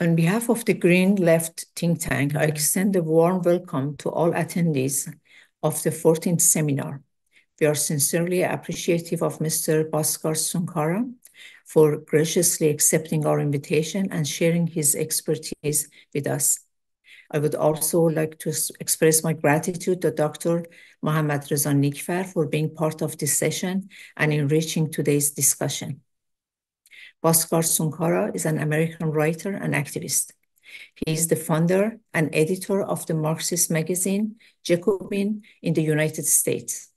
On behalf of the Green Left think tank, I extend a warm welcome to all attendees of the 14th seminar. We are sincerely appreciative of Mr. Bhaskar Sunkara for graciously accepting our invitation and sharing his expertise with us. I would also like to express my gratitude to Dr. Mohammad Reza Nikfar for being part of this session and enriching today's discussion. Bhaskar Sunkara is an American writer and activist. He is the founder and editor of the Marxist magazine Jacobin in the United States,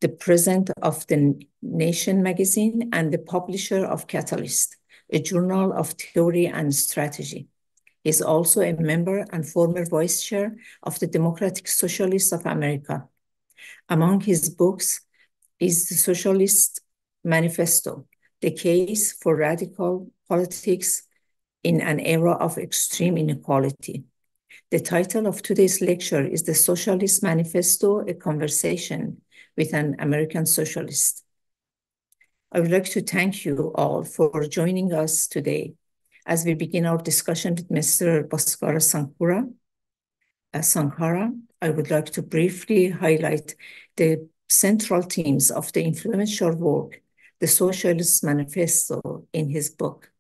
the president of the Nation magazine, and the publisher of Catalyst, a journal of theory and strategy. He is also a member and former vice chair of the Democratic Socialists of America. Among his books is the Socialist Manifesto, the case for radical politics in an era of extreme inequality. The title of today's lecture is The Socialist Manifesto, a Conversation with an American Socialist. I would like to thank you all for joining us today as we begin our discussion with Mr. Bhaskar Sunkara. I would like to briefly highlight the central themes of the influential work, The Socialist Manifesto, in his book.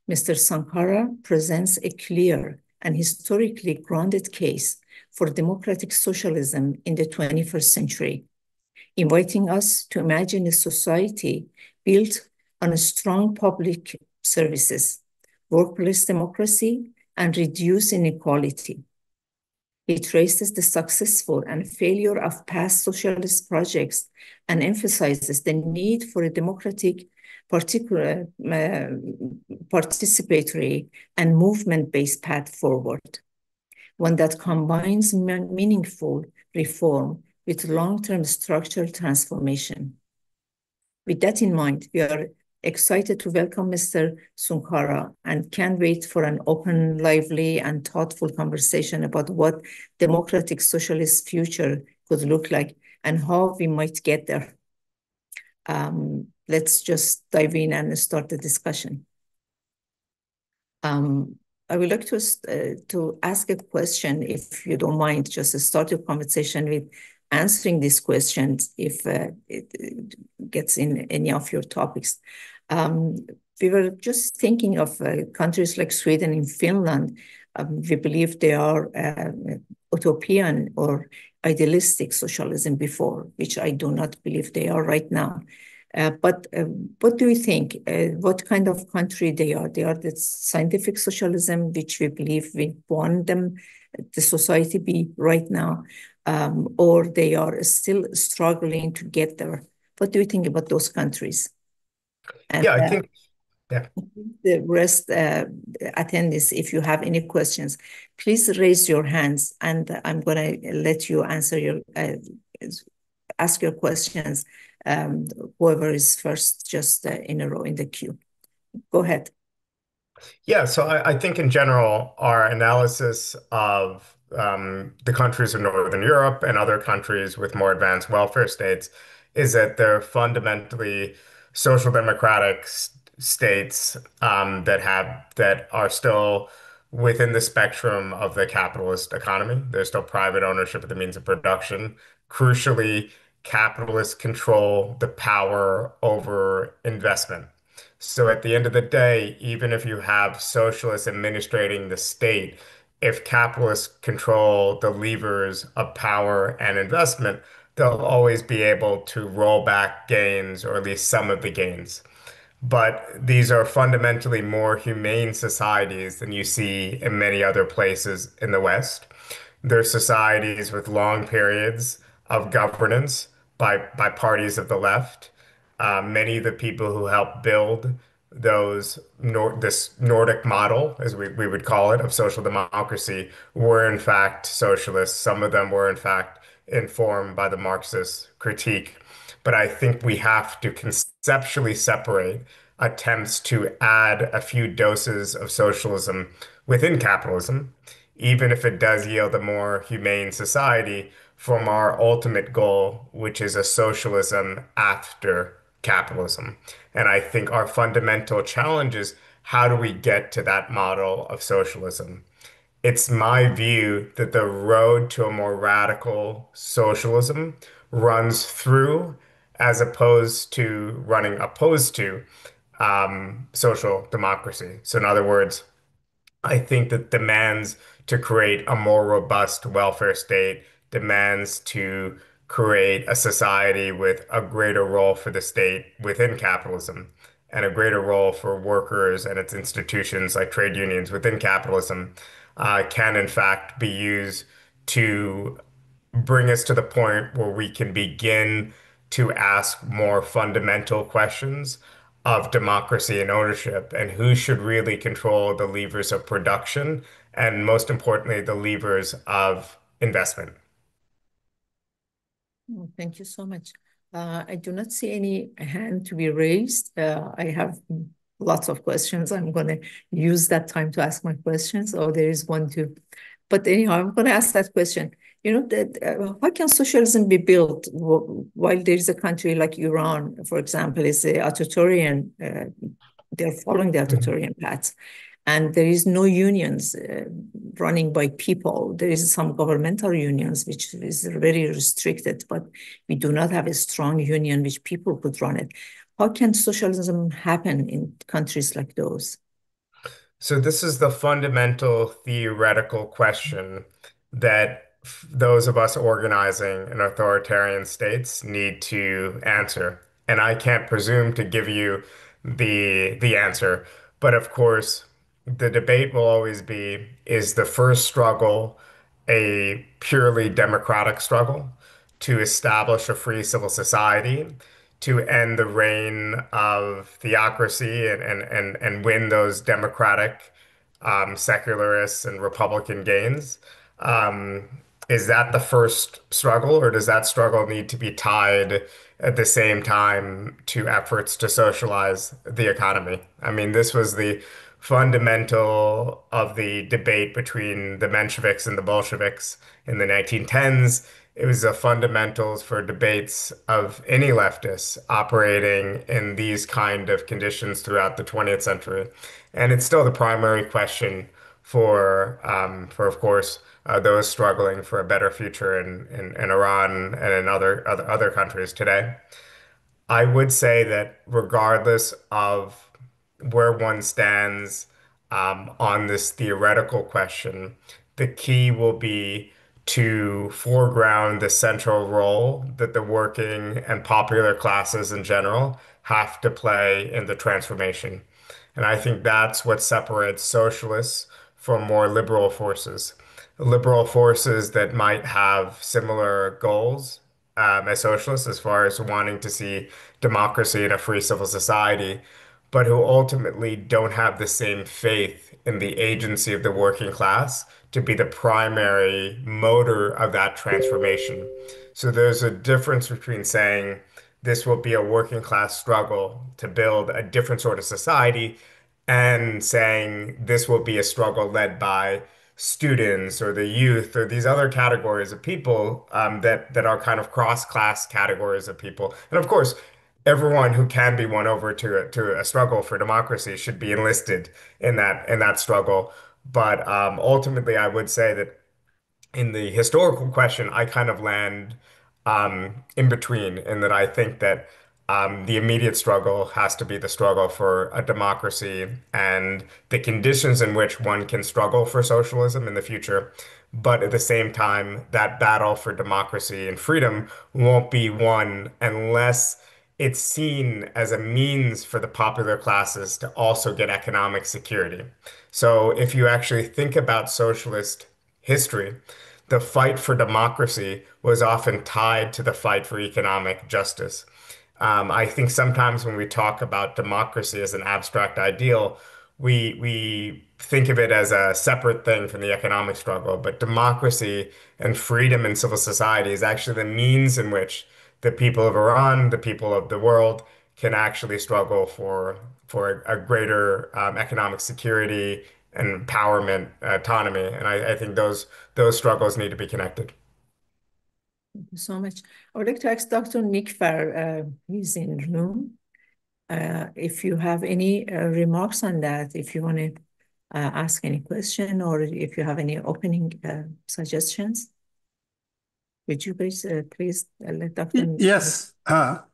Mr. Sunkara presents a clear and historically grounded case for democratic socialism in the 21st century, inviting us to imagine a society built on strong public services, workplace democracy, and reduced inequality. He traces the successful and failure of past socialist projects and emphasizes the need for a democratic, participatory, and movement-based path forward, one that combines meaningful reform with long-term structural transformation. With that in mind, we are excited to welcome Mr. Sunkara and can't wait for an open, lively, and thoughtful conversation about what democratic socialist future could look like and how we might get there. Let's just dive in and start the discussion. I would like to ask a question, if you don't mind, just to start your conversation with answering these questions if it gets in any of your topics. We were just thinking of countries like Sweden and Finland. We believe they are utopian or idealistic socialism before, which I do not believe they are right now. But what do you think? What kind of country they are? They are the scientific socialism, which we believe we want them, the society be right now, or they are still struggling to get there. What do you think about those countries? And I think, the rest attendees, if you have any questions, please raise your hands, and I'm going to let you answer ask your questions. Whoever is first, just in a row in the queue. Go ahead. So I think in general, our analysis of the countries of Northern Europe and other countries with more advanced welfare states is that they're fundamentally social democratic states that are still within the spectrum of the capitalist economy. There's still private ownership of the means of production. Crucially, capitalists control the power over investment. So at the end of the day, even if you have socialists administrating the state, if capitalists control the levers of power and investment, they'll always be able to roll back gains, or at least some of the gains. But these are fundamentally more humane societies than you see in many other places in the West. They're societies with long periods of governance by parties of the left. Many of the people who helped build this Nordic model, as we would call it, of social democracy, were in fact socialists. Some of them were in fact informed by the Marxist critique. But I think we have to conceptually separate attempts to add a few doses of socialism within capitalism, even if it does yield a more humane society, from our ultimate goal, which is a socialism after capitalism. And I think our fundamental challenge is how do we get to that model of socialism? It's my view that the road to a more radical socialism runs through, as opposed to running opposed to, social democracy. So, in other words, I think that demands to create a more robust welfare state, demands to create a society with a greater role for the state within capitalism and a greater role for workers and its institutions like trade unions within capitalism, can in fact be used to bring us to the point where we can begin to ask more fundamental questions of democracy and ownership and who should really control the levers of production and, most importantly, the levers of investment. Oh, thank you so much. I do not see any hand to be raised. I have lots of questions. I'm going to use that time to ask my questions. Oh, there is one too. But anyhow, I'm going to ask that question. You know, that how can socialism be built while there is a country like Iran, for example, is a authoritarian, they're following the authoritarian path, and there is no unions running by people. There is some governmental unions, which is very restricted, but we do not have a strong union which people could run it. How can socialism happen in countries like those? So this is the fundamental theoretical question that those of us organizing in authoritarian states need to answer. And I can't presume to give you the answer. But of course, the debate will always be, is the first struggle a purely democratic struggle to establish a free civil society, to end the reign of theocracy and win those democratic, secularists and Republican gains? Um, is that the first struggle, or does that struggle need to be tied at the same time to efforts to socialize the economy? I mean, this was the fundamental of the debate between the Mensheviks and the Bolsheviks in the 1910s. It was the fundamentals for debates of any leftists operating in these kind of conditions throughout the 20th century. And it's still the primary question for of course, those struggling for a better future in Iran and in other countries today. I would say that regardless of where one stands, on this theoretical question, the key will be to foreground the central role that the working and popular classes in general have to play in the transformation. And I think that's what separates socialists from more liberal forces. Liberal forces that might have similar goals, as socialists, as far as wanting to see democracy and a free civil society, but who ultimately don't have the same faith in the agency of the working class to be the primary motor of that transformation. So there's a difference between saying this will be a working class struggle to build a different sort of society and saying this will be a struggle led by students or the youth or these other categories of people, that are kind of cross-class categories of people. And of course, everyone who can be won over to a struggle for democracy should be enlisted in that struggle. But ultimately, I would say that in the historical question, I kind of land, in between, in that I think that, the immediate struggle has to be the struggle for a democracy and the conditions in which one can struggle for socialism in the future. But at the same time, that battle for democracy and freedom won't be won unless it's seen as a means for the popular classes to also get economic security. So if you actually think about socialist history, the fight for democracy was often tied to the fight for economic justice. I think sometimes when we talk about democracy as an abstract ideal, we think of it as a separate thing from the economic struggle. But democracy and freedom in civil society is actually the means in which the people of Iran, the people of the world, can actually struggle for a greater, economic security and empowerment, autonomy. And I think those struggles need to be connected. Thank you so much. I would like to ask Dr. Nikfer, he's in the room. if you have any remarks on that, if you want to ask any question, or if you have any opening suggestions, would you please let Dr. Yes. Sure.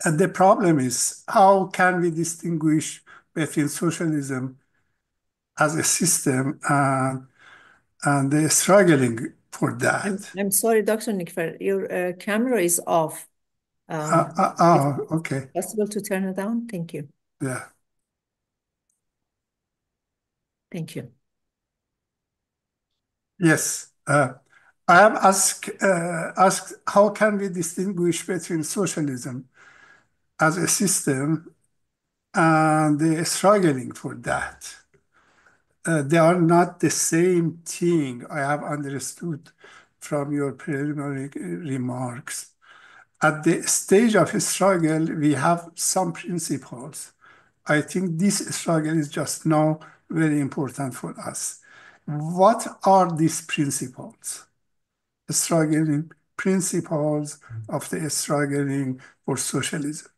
The problem is, how can we distinguish between socialism as a system and the struggling for that? I'm sorry, Dr. Nikfer, your camera is off. Okay. Possible to turn it down? Thank you. Yeah. Thank you. Yes. I am asked how can we distinguish between socialism as a system and the struggling for that? They are not the same thing, I have understood from your preliminary remarks. At the stage of struggle, we have some principles. I think this struggle is just now very important for us. What are these principles? The struggling principles of the struggling for socialism.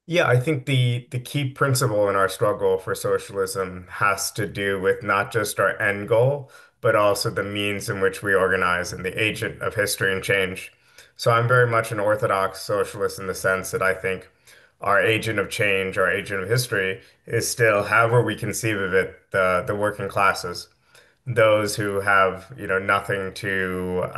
Yeah, I think the key principle in our struggle for socialism has to do with not just our end goal, but also the means in which we organize and the agent of history and change. So I'm very much an orthodox socialist in the sense that I think our agent of change, our agent of history, is still, however we conceive of it, the working classes, those who have, nothing to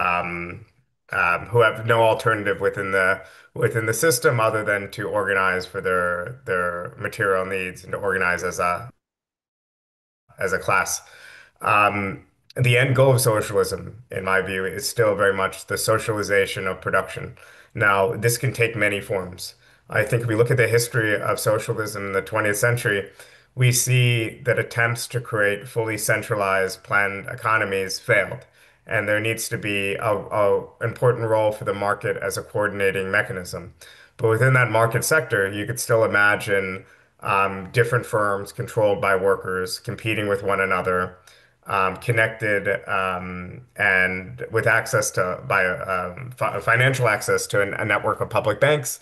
who have no alternative within the system other than to organize for their material needs and to organize as a class. Um, the end goal of socialism, in my view, is still very much the socialization of production. Now, this can take many forms. I think if we look at the history of socialism in the 20th century, we see that attempts to create fully centralized planned economies failed. And there needs to be a important role for the market as a coordinating mechanism. But within that market sector, you could still imagine different firms controlled by workers competing with one another, connected and with access to financial access to a network of public banks,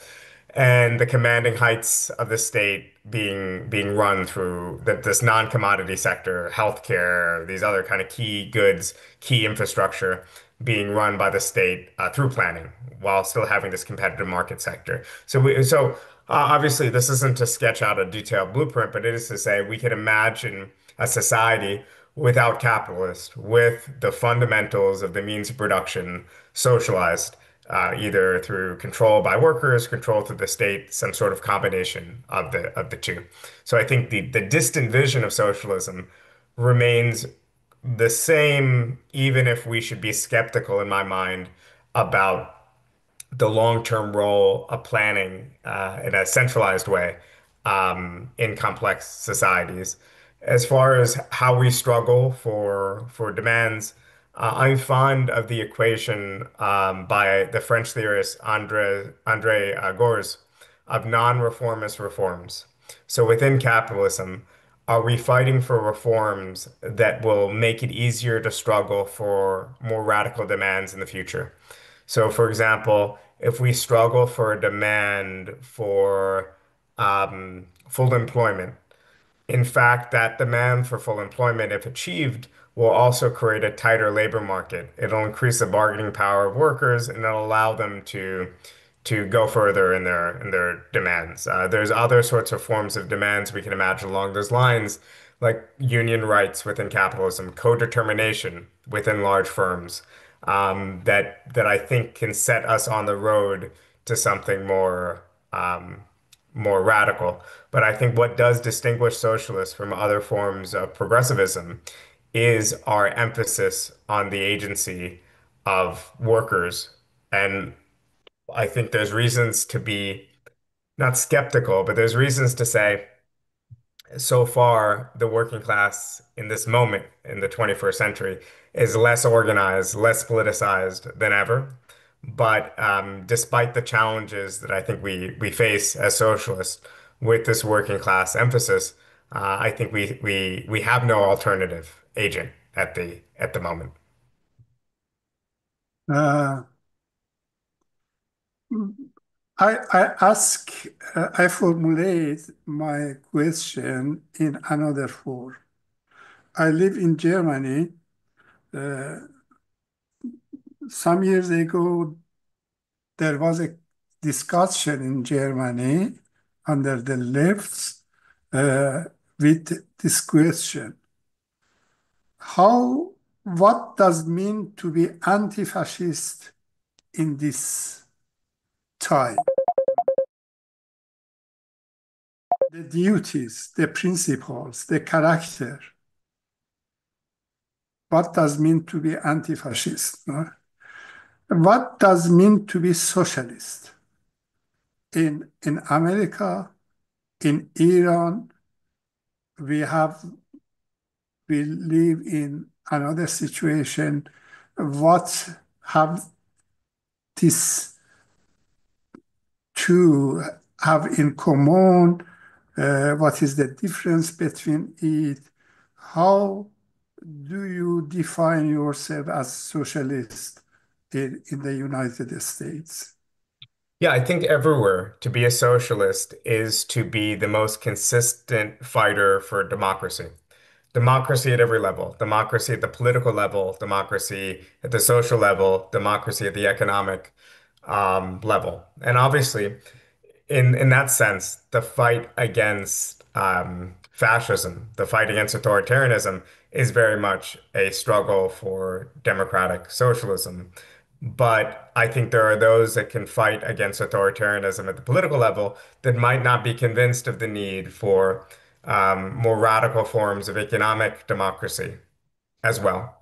and the commanding heights of the state being run through this non-commodity sector, healthcare, these other kind of key goods, key infrastructure being run by the state through planning, while still having this competitive market sector. So obviously, this isn't to sketch out a detailed blueprint, but it is to say we can imagine a society without capitalists, with the fundamentals of the means of production socialized, either through control by workers, control through the state, some sort of combination of the two. So I think the distant vision of socialism remains the same, even if we should be skeptical, in my mind, about the long-term role of planning in a centralized way in complex societies. As far as how we struggle for demands, I'm fond of the equation by the French theorist Andre Gors of non-reformist reforms. So within capitalism, are we fighting for reforms that will make it easier to struggle for more radical demands in the future? So, for example, if we struggle for a demand for full employment, in fact, that demand for full employment, if achieved, will also create a tighter labor market. It'll increase the bargaining power of workers and it'll allow them to go further in their demands. There's other sorts of forms of demands we can imagine along those lines, like union rights within capitalism, co-determination within large firms, that I think can set us on the road to something more radical. But I think what does distinguish socialists from other forms of progressivism is our emphasis on the agency of workers. And I think there's reasons to be not skeptical, but there's reasons to say so far the working class in this moment in the 21st century is less organized, less politicized than ever. But despite the challenges that I think we face as socialists with this working class emphasis, I think we have no alternative agent at the moment. Uh, I formulate my question in another form. I live in Germany. Some years ago, there was a discussion in Germany under the left with this question. What does it mean to be anti-fascist in this time? The duties, the principles, the character. What does it mean to be anti-fascist? No? What does it mean to be socialist? In America, in Iran, we live in another situation. What have these two have in common? What is the difference between it? How do you define yourself as socialist in the United States? Yeah, I think everywhere to be a socialist is to be the most consistent fighter for democracy. Democracy at every level, democracy at the political level, democracy at the social level, democracy at the economic level. And obviously, in that sense, the fight against fascism, the fight against authoritarianism, is very much a struggle for democratic socialism. But I think there are those that can fight against authoritarianism at the political level that might not be convinced of the need for more radical forms of economic democracy as well.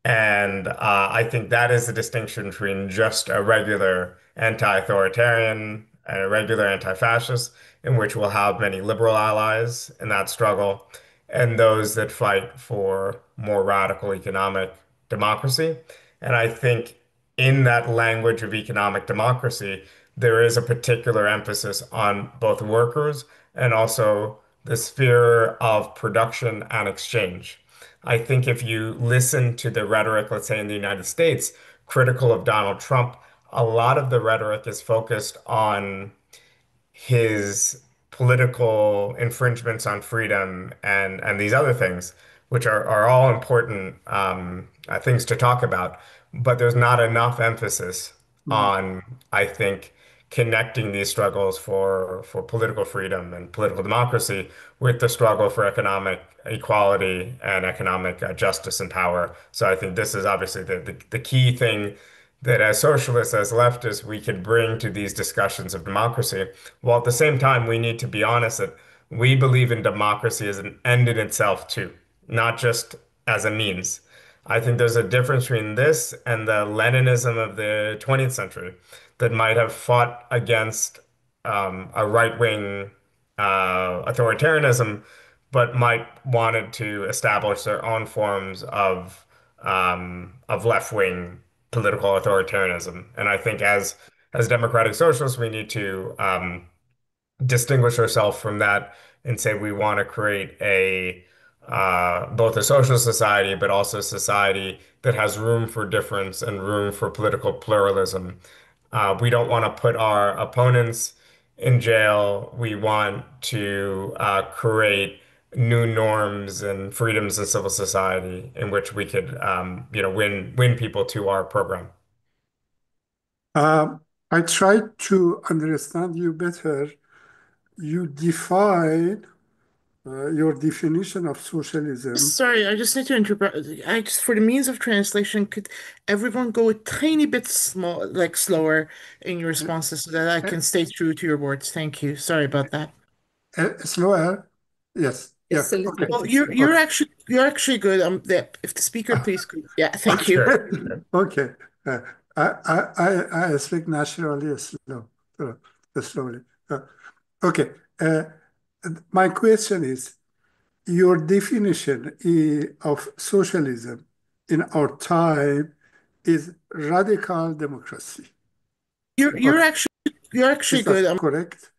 And I think that is the distinction between just a regular anti-authoritarian and a regular anti-fascist, in which we'll have many liberal allies in that struggle, and those that fight for more radical economic democracy. And I think in that language of economic democracy, there is a particular emphasis on both workers and also the sphere of production and exchange. I think if you listen to the rhetoric, let's say in the United States, critical of Donald Trump, a lot of the rhetoric is focused on his political infringements on freedom and these other things, which are all important things to talk about. But there's not enough emphasis on, I think, connecting these struggles for political freedom and political democracy with the struggle for economic equality and economic justice and power. So I think this is obviously the key thing that as socialists, as leftists, we can bring to these discussions of democracy. While at the same time, we need to be honest that we believe in democracy as an end in itself too, not just as a means. I think there's a difference between this and the Leninism of the 20th century that might have fought against a right-wing authoritarianism, but might wanted to establish their own forms of left-wing political authoritarianism. And I think as democratic socialists, we need to distinguish ourselves from that and say we want to create a both a social society, but also a society that has room for difference and room for political pluralism. We don't want to put our opponents in jail. We want to create new norms and freedoms in civil society in which we could, win people to our program. I try to understand you better. You define your definition of socialism. Sorry, I just need to interrupt. For the means of translation, could everyone go a tiny bit slower in your responses so that I can stay true to your words? Thank you. Sorry about that. Slower? Yes. Yes, Yeah. a little Well, bit. you're actually good. If the speaker please could. Yeah, thank you. Okay. I speak naturally slowly. Okay. My question is, your definition of socialism in our time is radical democracy. You're actually Is that good. correct?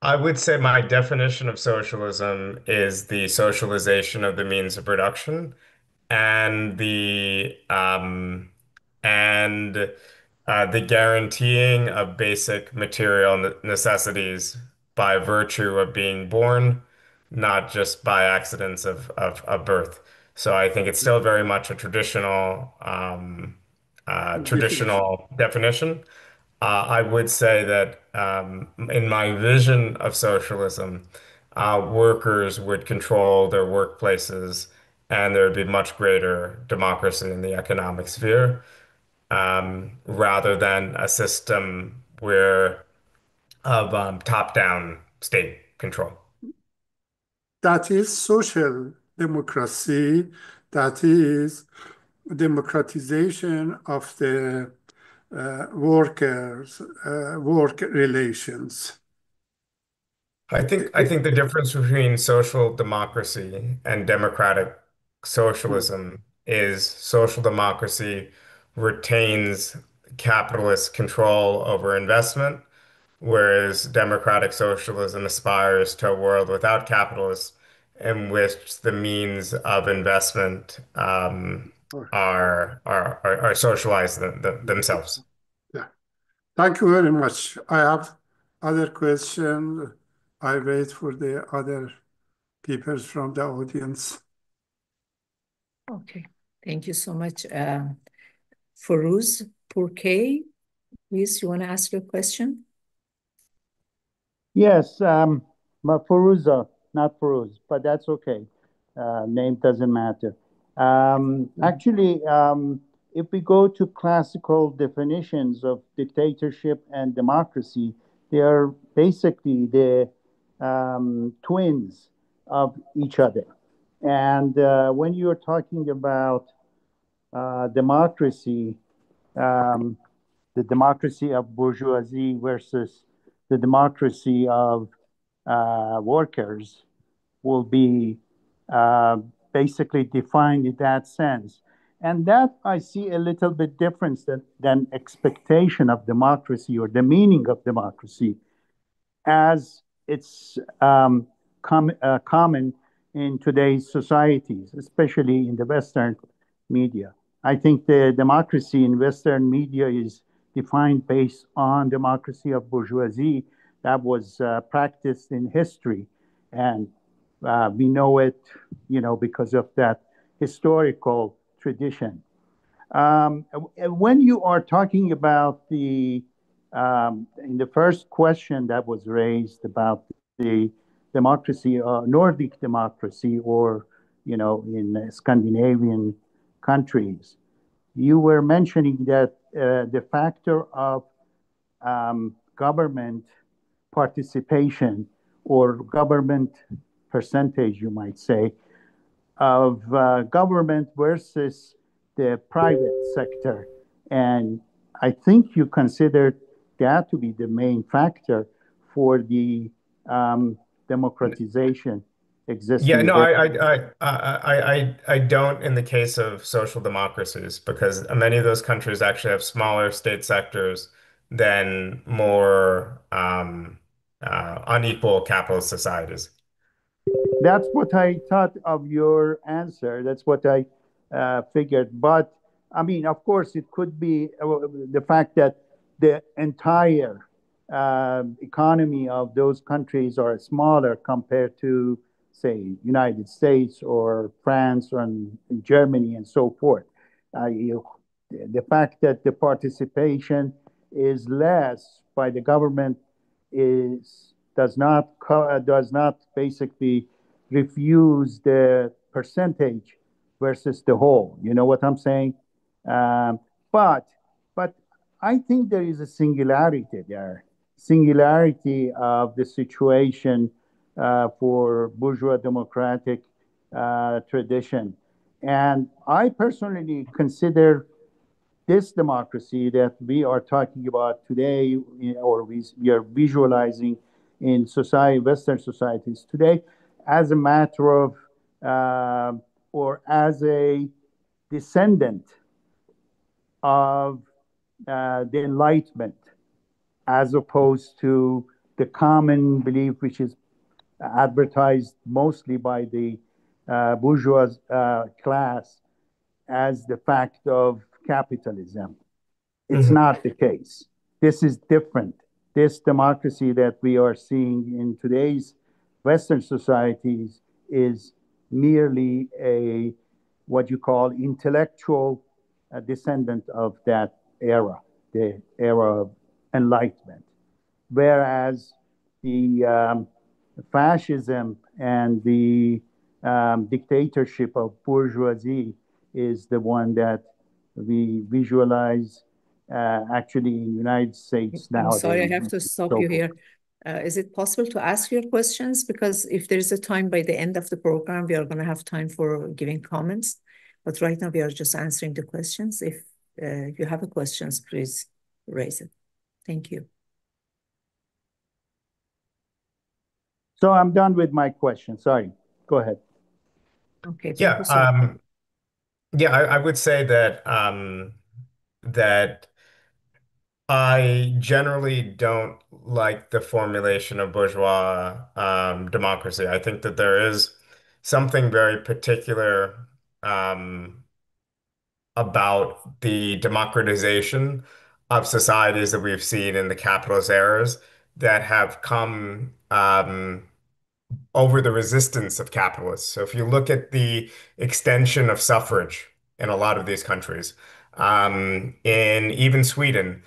I would say my definition of socialism is the socialization of the means of production and the and the guaranteeing of basic material necessities by virtue of being born, not just by accidents of birth. So I think it's still very much a Definition. traditional definition. I would say that in my vision of socialism, workers would control their workplaces and there would be much greater democracy in the economic sphere, rather than a system where of top-down state control. That is social democracy. That is democratization of the workers, work relations. I think the difference between social democracy and democratic socialism is social democracy retains capitalist control over investment, whereas democratic socialism aspires to a world without capitalists in which the means of investment are socialized themselves. Yeah. Thank you very much. I have other questions. I wait for the other people from the audience. Okay, thank you so much. Firuz Purkey, please, you want to ask your question? Yes, Faruza, not Faruz, but that's okay. Name doesn't matter. Actually, if we go to classical definitions of dictatorship and democracy, they are basically the twins of each other. And when you're talking about democracy, the democracy of bourgeoisie versus the democracy of workers will be basically defined in that sense. And that I see a little bit different than expectation of democracy or the meaning of democracy as it's common in today's societies, especially in the Western media. I think the democracy in Western media is defined based on democracy of bourgeoisie that was practiced in history. And we know it, because of that historical tradition. When you are talking about in the first question that was raised about the democracy, Nordic democracy, or, in Scandinavian countries, you were mentioning that the factor of government participation or government percentage, you might say, of government versus the private sector. And I think you considered that to be the main factor for the democratization existing. Yeah, no, I don't in the case of social democracies, because many of those countries actually have smaller state sectors than more unequal capitalist societies. That's what I thought of your answer. That's what I figured. But I mean, of course, it could be the fact that the entire economy of those countries are smaller compared to, say, United States or France or Germany and so forth. The fact that the participation is less by the government does not basically refuse the percentage versus the whole. You know what I'm saying? But I think there is a singularity there, singularity of the situation for bourgeois democratic tradition. And I personally consider this democracy that we are talking about today, or we are visualizing in Western societies today, as a matter of, or as a descendant of the Enlightenment, as opposed to the common belief, which is advertised mostly by the bourgeois class as the fact of capitalism. It's not the case. This is different. This democracy that we are seeing in today's Western societies is merely a what you call intellectual descendant of that era, the era of enlightenment. Whereas the fascism and the dictatorship of bourgeoisie is the one that we visualize actually in the United States nowadays. I'm sorry, I have to stop you here. Is it possible to ask your questions? Because if there is a time by the end of the program, we are going to have time for giving comments. But right now, we are just answering the questions. If you have a questions, please raise it. Thank you. So I'm done with my question. Sorry. Go ahead. Okay. Yeah. I would say that that I generally don't like the formulation of bourgeois democracy. I think that there is something very particular about the democratization of societies that we've seen in the capitalist eras that have come over the resistance of capitalists. So if you look at the extension of suffrage in a lot of these countries, in even Sweden,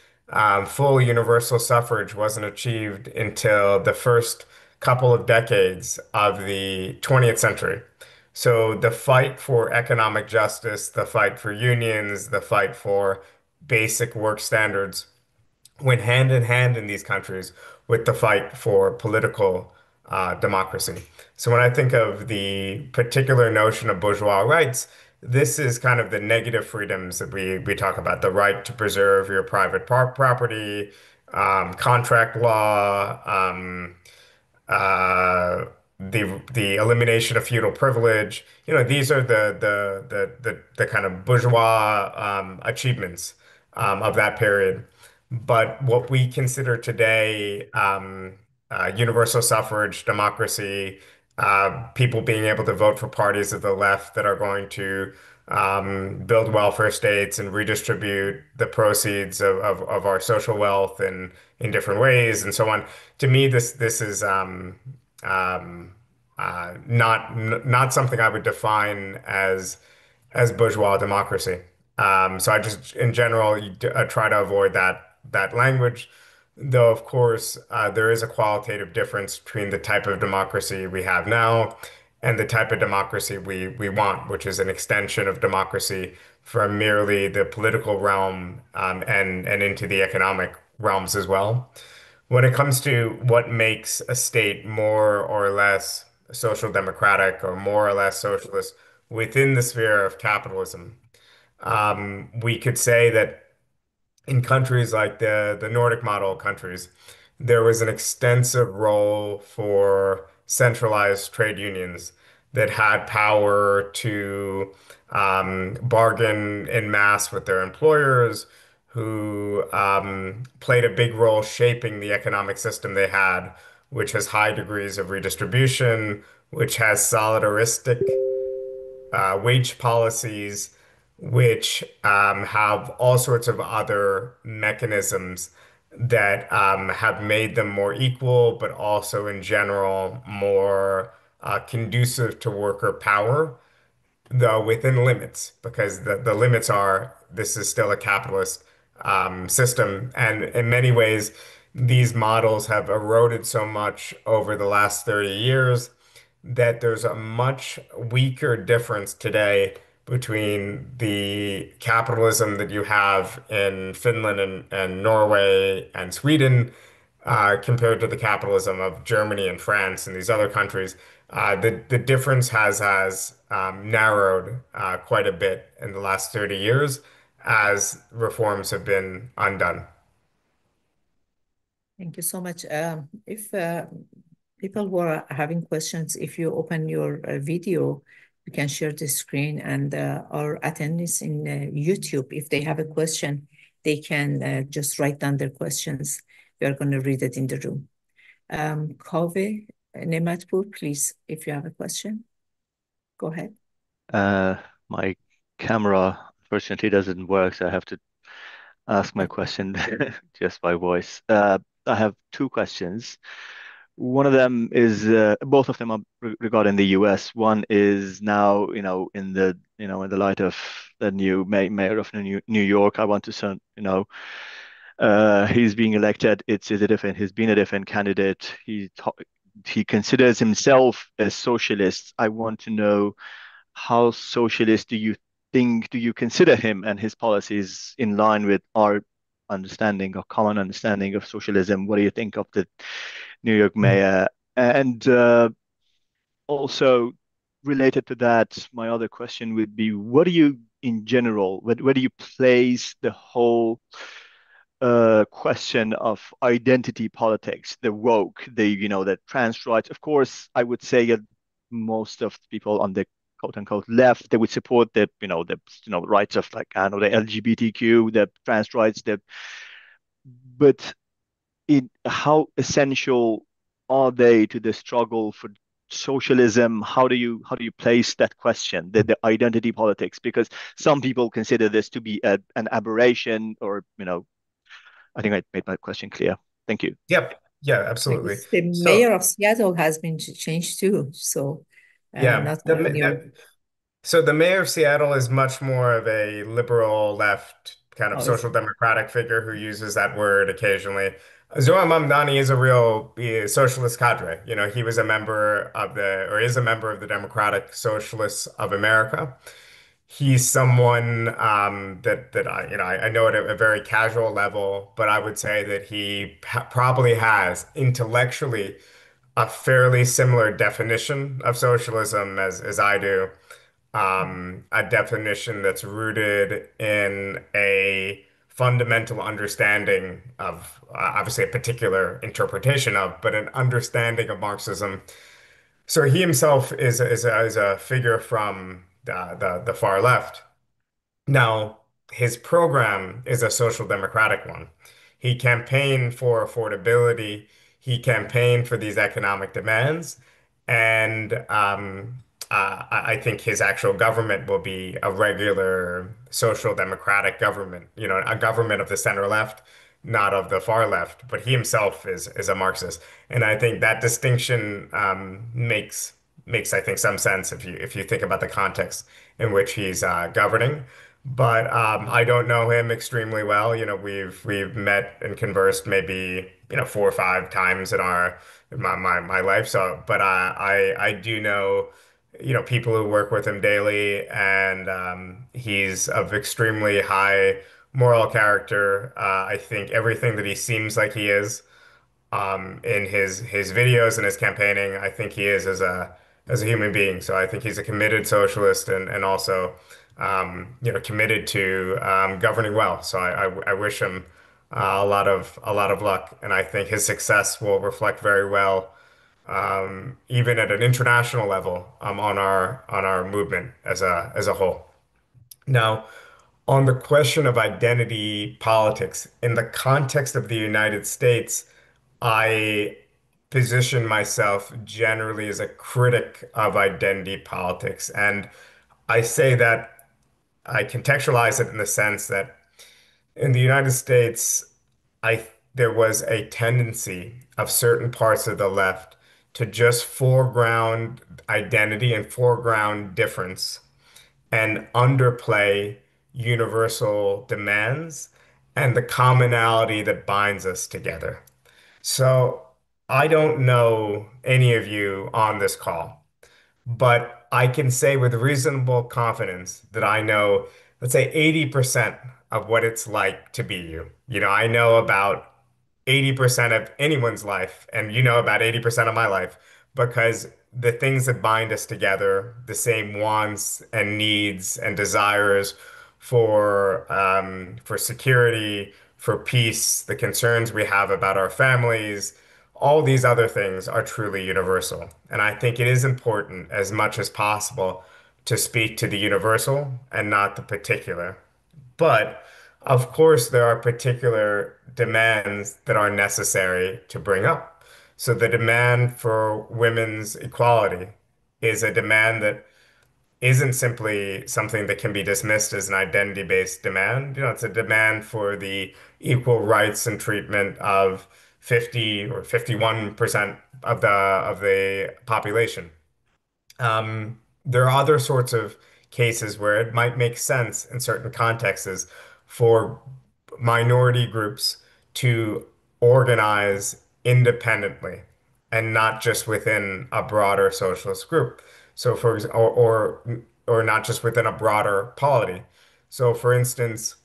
full universal suffrage wasn't achieved until the first couple of decades of the 20th century. So the fight for economic justice, the fight for unions, the fight for basic work standards went hand in hand in these countries with the fight for political democracy. So when I think of the particular notion of bourgeois rights, this is kind of the negative freedoms that we talk about, the right to preserve your private property, contract law, the elimination of feudal privilege. These are the kind of bourgeois achievements of that period. But what we consider today universal suffrage, democracy, people being able to vote for parties of the left that are going to build welfare states and redistribute the proceeds of our social wealth in different ways and so on. To me, this is not something I would define as bourgeois democracy. So I just, in general, try to avoid that language. Though, of course, there is a qualitative difference between the type of democracy we have now and the type of democracy we want, which is an extension of democracy from merely the political realm and into the economic realms as well. When it comes to what makes a state more or less social democratic or more or less socialist within the sphere of capitalism, we could say that in countries like the Nordic model countries, there was an extensive role for centralized trade unions that had power to bargain en masse with their employers, who played a big role shaping the economic system they had, which has high degrees of redistribution, which has solidaristic wage policies, which have all sorts of other mechanisms that have made them more equal, but also in general more conducive to worker power, though within limits, because the limits are this is still a capitalist system. And in many ways, these models have eroded so much over the last 30 years that there's a much weaker difference today between the capitalism that you have in Finland and Norway and Sweden compared to the capitalism of Germany and France and these other countries. The difference has narrowed quite a bit in the last 30 years as reforms have been undone. Thank you so much. If people who are having questions, if you open your video, you can share the screen, and our attendees in YouTube, if they have a question, they can just write down their questions. We are going to read it in the room. Kaveh Nematpur, please, if you have a question, go ahead. My camera, unfortunately, doesn't work, so I have to ask my question just by voice. I have two questions. One of them is both of them are regarding the U.S. One is now, in the light of the new mayor of New York. I want to say, he's being elected. He's been a different candidate. He considers himself a socialist. I want to know, how socialist do you consider him and his policies in line with our understanding or common understanding of socialism? What do you think of the New York mayor? And also related to that, my other question would be, what do you, in general, where do you place the whole question of identity politics, the woke, the trans rights? Of course, I would say that most of people on the quote unquote left, they would support the rights of, like, I don't know, the LGBTQ, the trans rights, but how essential are they to the struggle for socialism? How do you place that question, the identity politics? Because some people consider this to be an aberration, or I think I made my question clear. Thank you. Yep. Yeah, absolutely. The mayor of Seattle has been changed too. So yeah, so the mayor of Seattle is much more of a liberal left kind of social democratic figure who uses that word occasionally. Zohar Mamdani is a real socialist cadre. He was a member of is a member of the Democratic Socialists of America. He's someone that I know at a very casual level, but I would say that he probably has intellectually a fairly similar definition of socialism as I do. A definition that's rooted in a fundamental understanding of, obviously a particular interpretation of, but an understanding of Marxism. So he himself is a figure from the far left. Now, his program is a social democratic one. He campaigned for affordability. He campaigned for these economic demands. And I think his actual government will be a regular social democratic government, a government of the center left, not of the far left. But he himself is a Marxist. And I think that distinction makes I think some sense if you think about the context in which he's governing. But I don't know him extremely well. We've met and conversed maybe 4 or 5 times in my life. So, but I do know people who work with him daily, and he's of extremely high moral character. I think everything that he seems like he is in his videos and his campaigning, I think he is as a human being. So I think he's a committed socialist, and also committed to governing well. So I wish him a lot of luck, and I think his success will reflect very well, even at an international level, on our movement as a whole. Now, on the question of identity politics in the context of the United States, I position myself generally as a critic of identity politics, and I say that I contextualize it in the sense that in the United States, there was a tendency of certain parts of the left to just foreground identity and foreground difference and underplay universal demands and the commonality that binds us together. So I don't know any of you on this call, but I can say with reasonable confidence that I know, let's say 80% of what it's like to be you. I know about 80% of anyone's life, and you know about 80% of my life, because the things that bind us together, the same wants and needs and desires for security, for peace, the concerns we have about our families, all these other things are truly universal. And I think it is important as much as possible to speak to the universal and not the particular. But of course, there are particular demands that are necessary to bring up. So the demand for women's equality is a demand that isn't simply something that can be dismissed as an identity-based demand. It's a demand for the equal rights and treatment of 50 or 51% of the population. There are other sorts of cases where it might make sense in certain contexts for minority groups to organize independently and not just within a broader socialist group. So or not just within a broader polity. So for instance,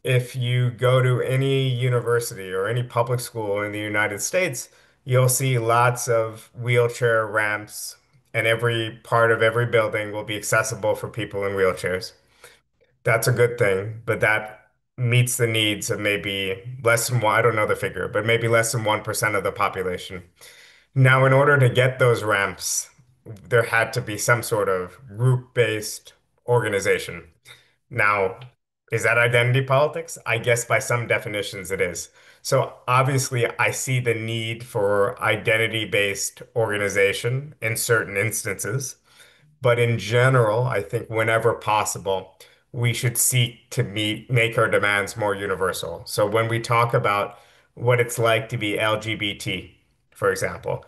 if you go to any university or any public school in the United States, you'll see lots of wheelchair ramps, and every part of every building will be accessible for people in wheelchairs. That's a good thing, but that meets the needs of maybe less than one, I don't know the figure, but maybe less than 1% of the population. Now, in order to get those ramps, there had to be some sort of group-based organization. Now, is that identity politics? I guess by some definitions it is. So obviously, I see the need for identity-based organization in certain instances. But in general, I think whenever possible, we should seek to make our demands more universal. So when we talk about what it's like to be LGBT, for example,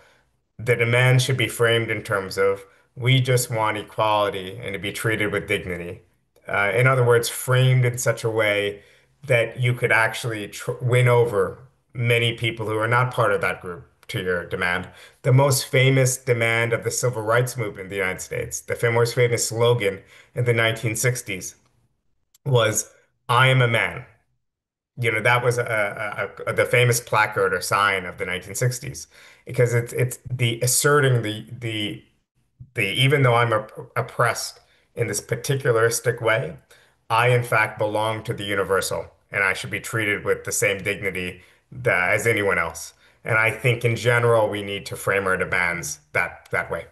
the demand should be framed in terms of we just want equality and to be treated with dignity. In other words, framed in such a way that you could actually win over many people who are not part of that group to your demand. The most famous demand of the civil rights movement in the United States, the most famous slogan in the 1960s was, I am a man. That was the famous placard or sign of the 1960s because it's the asserting the even though I'm oppressed in this particularistic way, I in fact belong to the universal and I should be treated with the same dignity as anyone else. And I think in general we need to frame our demands that way.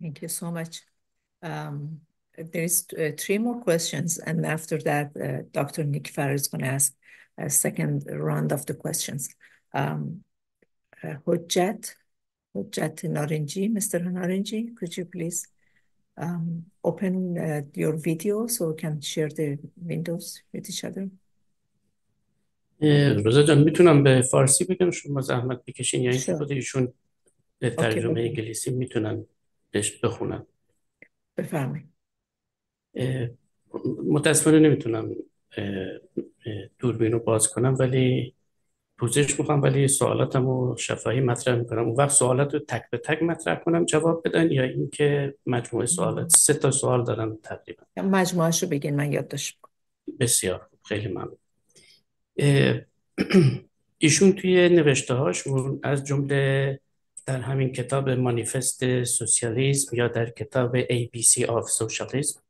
Thank you so much. There's 3 more questions, and after that, Dr. Nick Farrer is going to ask a second round of the questions. Hojjat Naranji, Mr. Naranji, could you please open your video so we can share the windows with each other? رضا جان میتونم به فارسی بگم شما زحمت بکشین یا اینکه Sure. خود ایشون ترجمه Okay. انگلیسی میتونن بهش بخونن. بفرمایید. متاسفانه نمیتونم دوربین رو باز کنم ولی پوزش میخوام، ولی سوالاتم رو شفاهی مطرح میکنم. اون وقت سوالات رو تک به تک مطرح کنم جواب بدن یا اینکه مجموعه سوالات 3 تا سوال دارم تقریبا. مجموعهش رو بگین من یادداشت میکنم. بسیار خیلی ممنون. ایشون توی نوشته هاشون از جمله در همین کتاب مانیفست سوسیالیسم یا در کتاب ABC of Socialism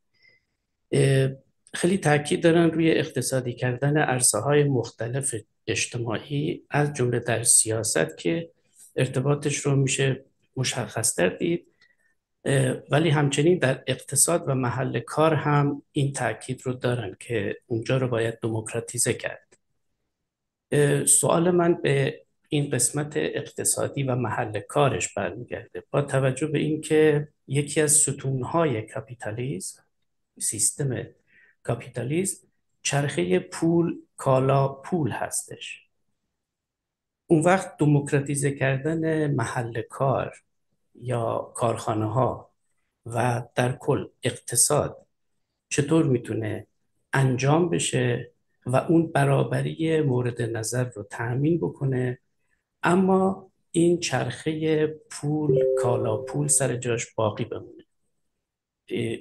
خیلی تاکید دارن روی اقتصادی کردن عرصه‌های مختلف اجتماعی از جمله در سیاست که ارتباطش رو میشه مشخص‌تر دید، ولی همچنین در اقتصاد و محل کار هم این تاکید رو دارن که اونجا رو باید دموکراتیزه کرد. سوال من به این قسمت اقتصادی و محل کارش برمیگرده. با توجه به اینکه یکی از ستونهای کاپیتالیسم، سیستم کاپیتالیسم، چرخه پول کالا پول هستش. اون وقت دموکراتیزه کردن محل کار یا کارخانه ها و در کل اقتصاد چطور میتونه انجام بشه و اون برابری مورد نظر رو تأمین بکنه، اما این چرخه پول کالا پول سر جاش باقی بمونه.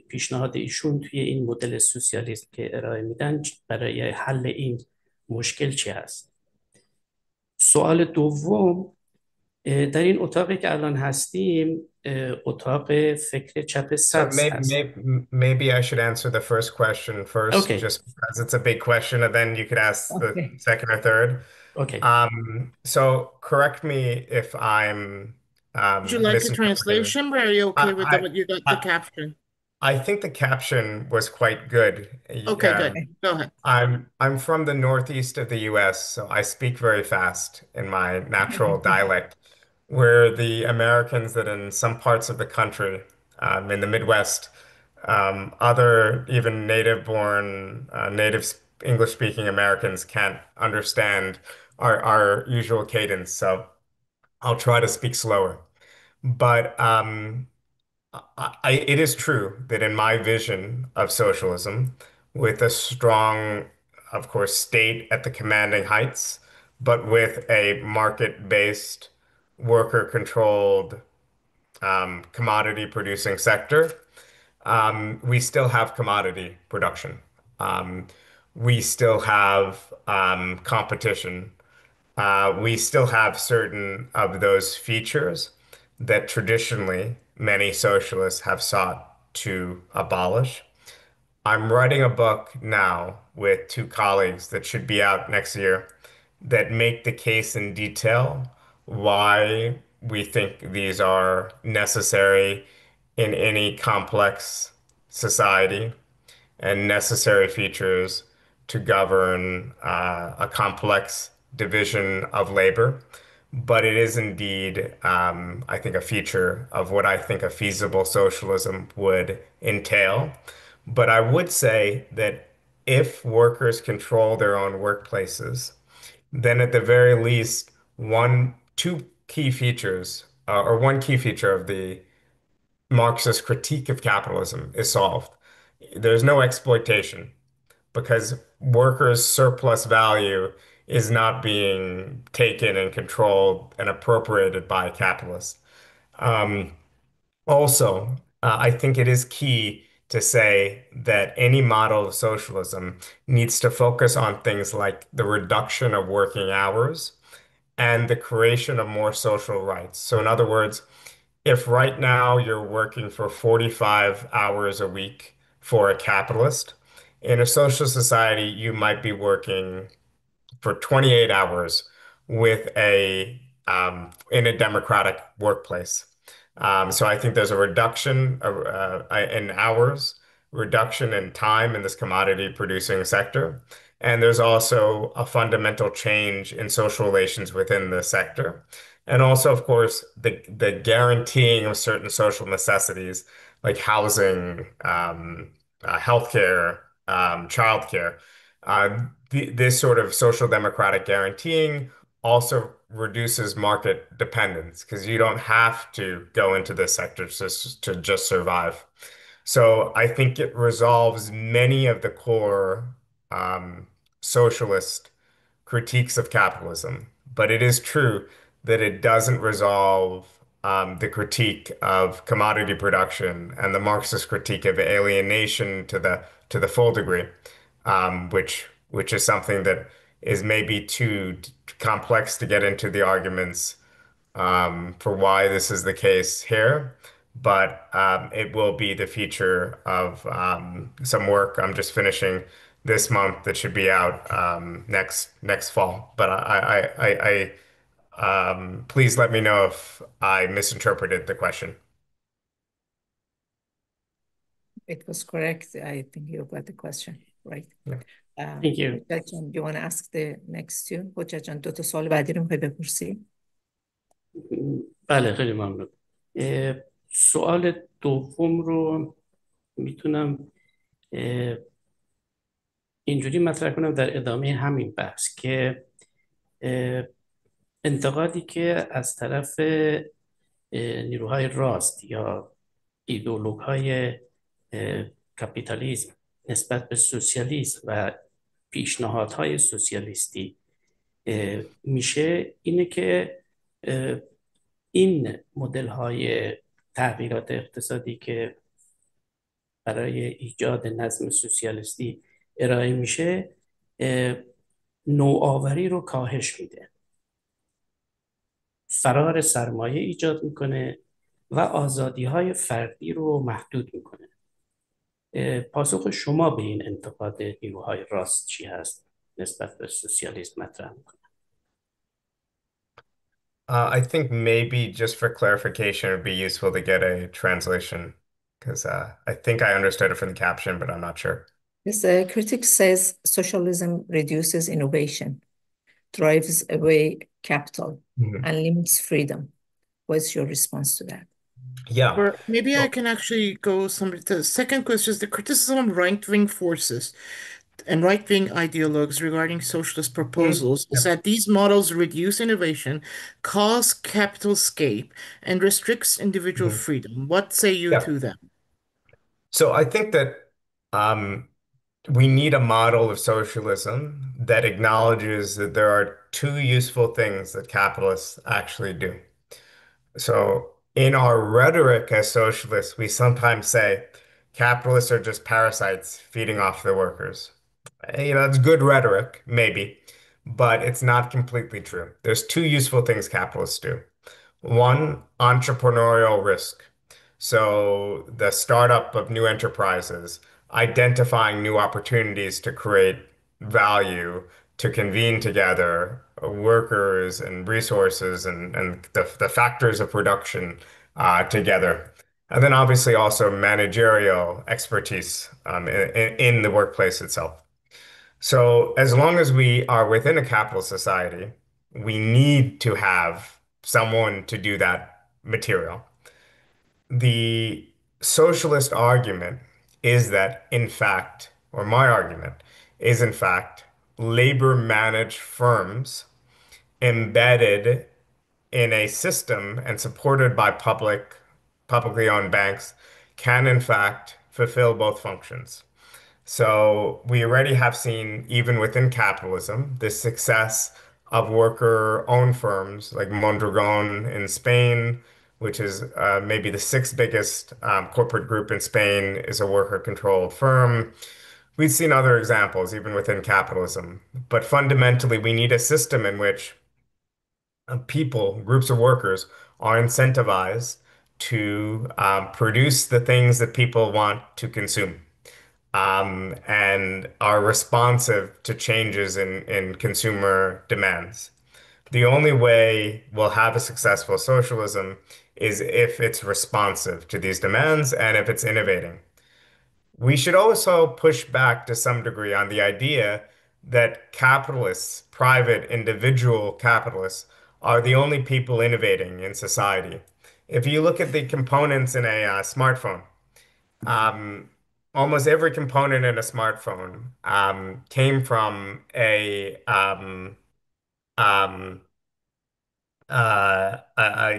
پیشنهاد ایشون توی این مدل سوسیالیسم که ارائه میدن برای حل این مشکل چی هست؟ سوال دوم، در این اتاقی که الان هستیم اتاق فکر چپ سبز هست. Maybe I should answer the first question first, Okay. just because it's a big question, and then you could ask the second or third. Okay. So correct me if I'm Would you like a translation, or are you okay with what you got the caption? I think the caption was quite good. Okay, good. Go ahead. I'm from the northeast of the US, so I speak very fast in my natural dialect. where the Americans that in some parts of the country, in the Midwest, other even native-born, native English-speaking Americans can't understand our usual cadence. So I'll try to speak slower. But it is true that in my vision of socialism, with a strong, of course, state at the commanding heights, but with a market-based, worker-controlled, commodity-producing sector, we still have commodity production. Um, we still have competition. We still have certain of those features that traditionally many socialists have sought to abolish. I'm writing a book now with two colleagues that should be out next year that make the case in detail why we think these are necessary in any complex society and necessary features to govern a complex division of labor. But it is indeed, I think, a feature of what I think a feasible socialism would entail. But I would say that if workers control their own workplaces, then at the very least, two key features, or one key feature of the Marxist critique of capitalism is solved. There's no exploitation because workers' surplus value is not being taken and controlled and appropriated by capitalists. Um, Also, I think it is key to say that any model of socialism needs to focus on things like the reduction of working hours and the creation of more social rights. So, in other words, if right now you're working for 45 hours a week for a capitalist, in a social society, you might be working for 28 hours with in a democratic workplace. So I think there's a reduction in hours, reduction in time in this commodity producing sector. And there's also a fundamental change in social relations within the sector. And also, of course, the guaranteeing of certain social necessities like housing, healthcare, childcare. This sort of social democratic guaranteeing also reduces market dependence because you don't have to go into this sector to just survive. So I think it resolves many of the core socialist critiques of capitalism, but it is true that it doesn't resolve the critique of commodity production and the Marxist critique of alienation to the full degree, which is something that is maybe too complex to get into the arguments for why this is the case here. But it will be the feature of some work I'm just finishing this month that should be out next fall. But please let me know if I misinterpreted the question. It was correct. I think you got the question right. Yeah. Thank you. حجت جان, you want to ask the next two? حجت جان, دو تا سوال بعدی رو میخوای بپرسی؟ بله خیلی ممنون. سوال دوم رو میتونم اینجوری مطرح کنم در ادامه همین بحث که انتقادی که از طرف نیروهای راست یا ایدئولوژهای کاپیتالیسم نسبت به سوسیالیسم و پیشنهادهای سوسیالیستی میشه اینه که این مدل‌های تغییرات اقتصادی که برای ایجاد نظم سوسیالیستی ارائه میشه نوآوری رو کاهش میده، فرار سرمایه ایجاد میکنه و آزادی‌های فردی رو محدود میکنه. پاسخ شما به این انتقاد نیروهای راست چی هست نسبت به سوسیالیسم مطرح میکنه؟ I think maybe just for clarification, it would be useful to get a translation because I think I understood it from the caption, but I'm not sure. This critic says socialism reduces innovation, drives away capital, and limits freedom. What's your response to that? Yeah. Or maybe I can actually go somebody to the second question is the criticism of right-wing forces and right-wing ideologues regarding socialist proposals is that these models reduce innovation, cause capital escape, and restricts individual freedom. What say you to them? So I think that we need a model of socialism that acknowledges that there are two useful things that capitalists actually do. So in our rhetoric as socialists, we sometimes say capitalists are just parasites feeding off their workers. You know, it's good rhetoric, maybe, but it's not completely true. There's two useful things capitalists do. One, entrepreneurial risk. So the startup of new enterprises, identifying new opportunities to create value, to convene together workers and resources and the factors of production together. And then obviously also managerial expertise in the workplace itself. So as long as we are within a capitalist society, we need to have someone to do that material. The socialist argument is that, in fact, or my argument is, in fact, labor-managed firms embedded in a system and supported by publicly owned banks can, in fact, fulfill both functions. So we already have seen, even within capitalism, the success of worker-owned firms like Mondragon in Spain, which is maybe the sixth biggest corporate group in Spain, is a worker-controlled firm. We've seen other examples, even within capitalism. But fundamentally, we need a system in which people, groups of workers, are incentivized to produce the things that people want to consume. And are responsive to changes in consumer demands. The only way we'll have a successful socialism is if it's responsive to these demands and if it's innovating. We should also push back to some degree on the idea that capitalists, private individual capitalists, are the only people innovating in society. If you look at the components in a smartphone, almost every component in a smartphone came from a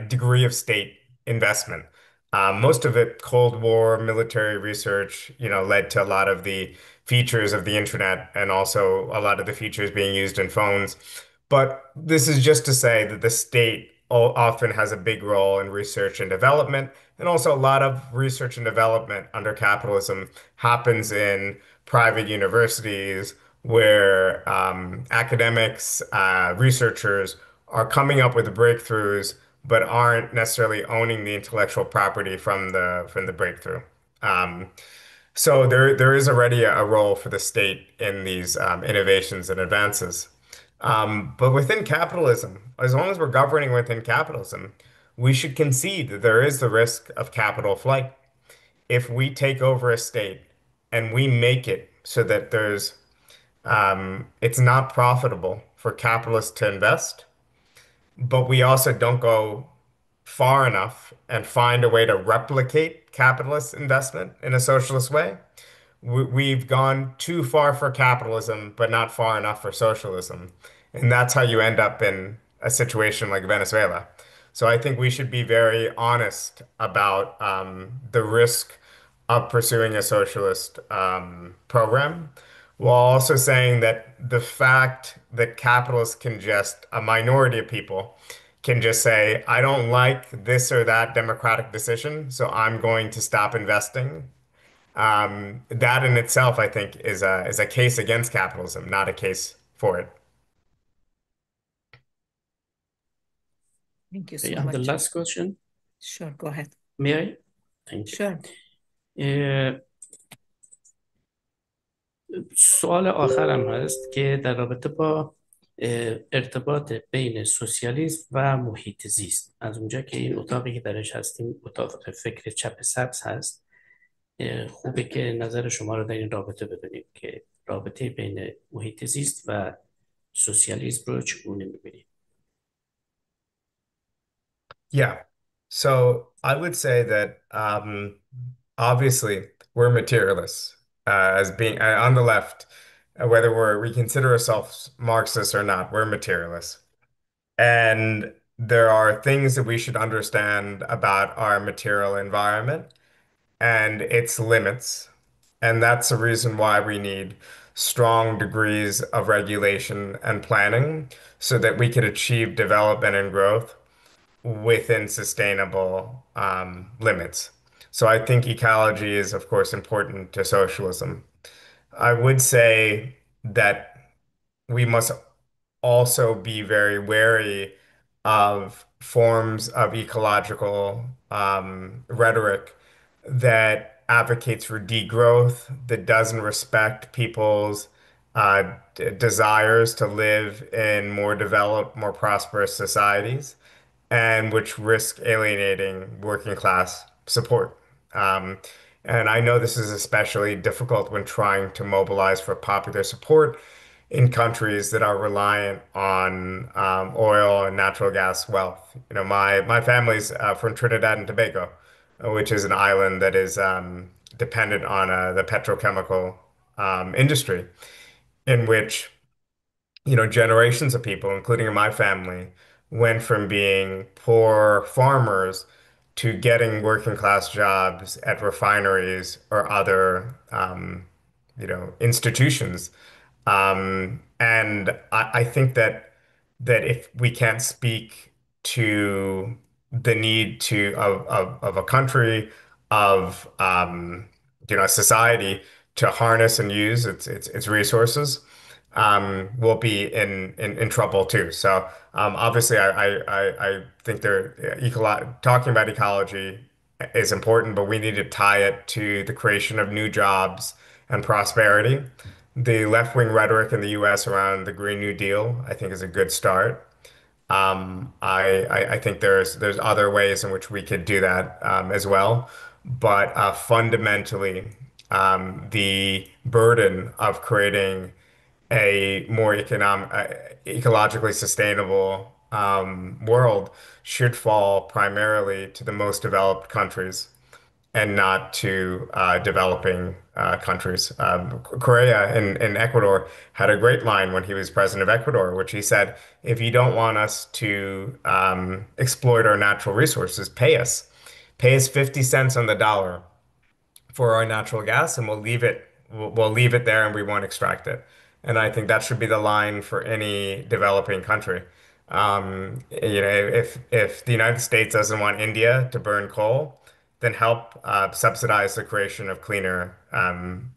degree of state investment. Most of it Cold War military research, you know, led to a lot of the features of the internet and also a lot of the features being used in phones. But this is just to say that the state often has a big role in research and development, and also a lot of research and development under capitalism happens in private universities where academics, researchers are coming up with breakthroughs, but aren't necessarily owning the intellectual property from the breakthrough. So there is already a role for the state in these innovations and advances. But within capitalism, as long as we're governing within capitalism, we should concede that there is the risk of capital flight. If we take over a state and we make it so that it's not profitable for capitalists to invest, but we also don't go far enough and find a way to replicate capitalist investment in a socialist way, we've gone too far for capitalism, but not far enough for socialism. And that's how you end up in a situation like Venezuela. So I think we should be very honest about the risk of pursuing a socialist program, while also saying that the fact that capitalists can just, a minority of people can just say, I don't like this or that democratic decision, so I'm going to stop investing. That in itself, I think, is a case against capitalism, not a case for it. Thank you so And the much. last question, Sure, go ahead. may I? Thank you. Sure. سوال آخرم هست که در رابطه با ارتباط بین سوسیالیسم و محیط زیست. از اونجا که این اتاقی که درش هستیم اتاق فکر چپ سبز هست، خوبه که نظر شما رو در این رابطه بدونیم که رابطه بین محیط زیست و سوسیالیسم رو چگونه می‌بینید. Yeah. So I would say that obviously we're materialists as being on the left, whether we consider ourselves Marxists or not, we're materialists. And there are things that we should understand about our material environment and its limits. And that's the reason why we need strong degrees of regulation and planning so that we could achieve development and growth within sustainable limits. So I think ecology is, of course, important to socialism. I would say that we must also be very wary of forms of ecological rhetoric that advocates for degrowth, that doesn't respect people's desires to live in more developed, more prosperous societies, and which risk alienating working class support. Um, and I know this is especially difficult when trying to mobilize for popular support in countries that are reliant on oil and natural gas wealth. You know, my family's from Trinidad and Tobago, which is an island that is dependent on the petrochemical industry, in which generations of people, including in my family, went from being poor farmers to getting working class jobs at refineries or other, institutions. And I think that if we can't speak to the need of a country, of a society to harness and use its resources, will be in trouble too. So obviously, I think talking about ecology is important, but we need to tie it to the creation of new jobs and prosperity. The left-wing rhetoric in the U.S. around the Green New Deal, I think, is a good start. I think there's other ways in which we could do that as well, but fundamentally, the burden of creating a more ecologically sustainable world should fall primarily to the most developed countries and not to developing countries. Correa in Ecuador had a great line when he was president of Ecuador, which he said, if you don't want us to exploit our natural resources, pay us. Pay us 50 cents on the dollar for our natural gas, and we'll leave it there and we won't extract it. And I think that should be the line for any developing country. If the United States doesn't want India to burn coal, then help subsidize the creation of cleaner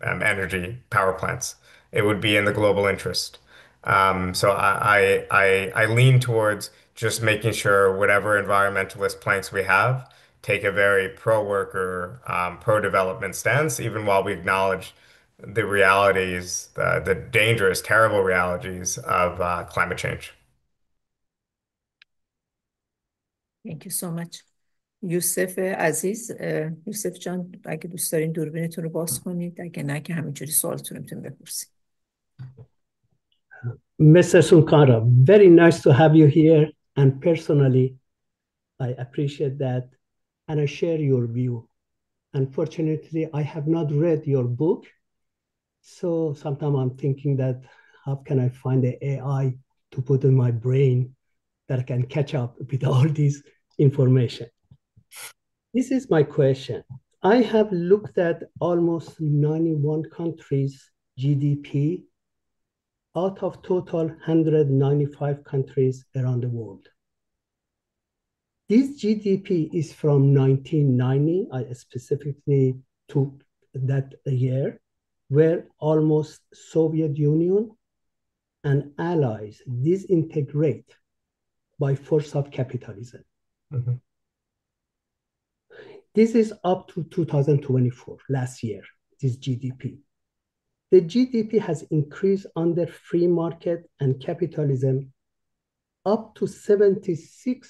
energy power plants. It would be in the global interest. So I lean towards just making sure whatever environmentalist planks we have take a very pro-worker, pro-development stance, even while we acknowledge the realities, the dangerous, terrible realities of climate change. Thank you so much. یوسف عزیز، یوسف جان اگه دوست دارین دوربینتون رو باز کنید، اگه نه که همینجوری سوالتون رو میتونید بپرسید. Mr. Sunkara, very nice to have you here, and personally I appreciate that and I share your view. Unfortunately, I have not read your book, so sometimes I'm thinking that how can I find the AI to put in my brain that I can catch up with all this information. This is my question. I have looked at almost 91 countries' GDP out of total 195 countries around the world. This GDP is from 1990. I specifically took that year, where almost Soviet Union and allies disintegrate by force of capitalism. Mm-hmm. This is up to 2024, last year, this GDP. The GDP has increased under free market and capitalism up to $76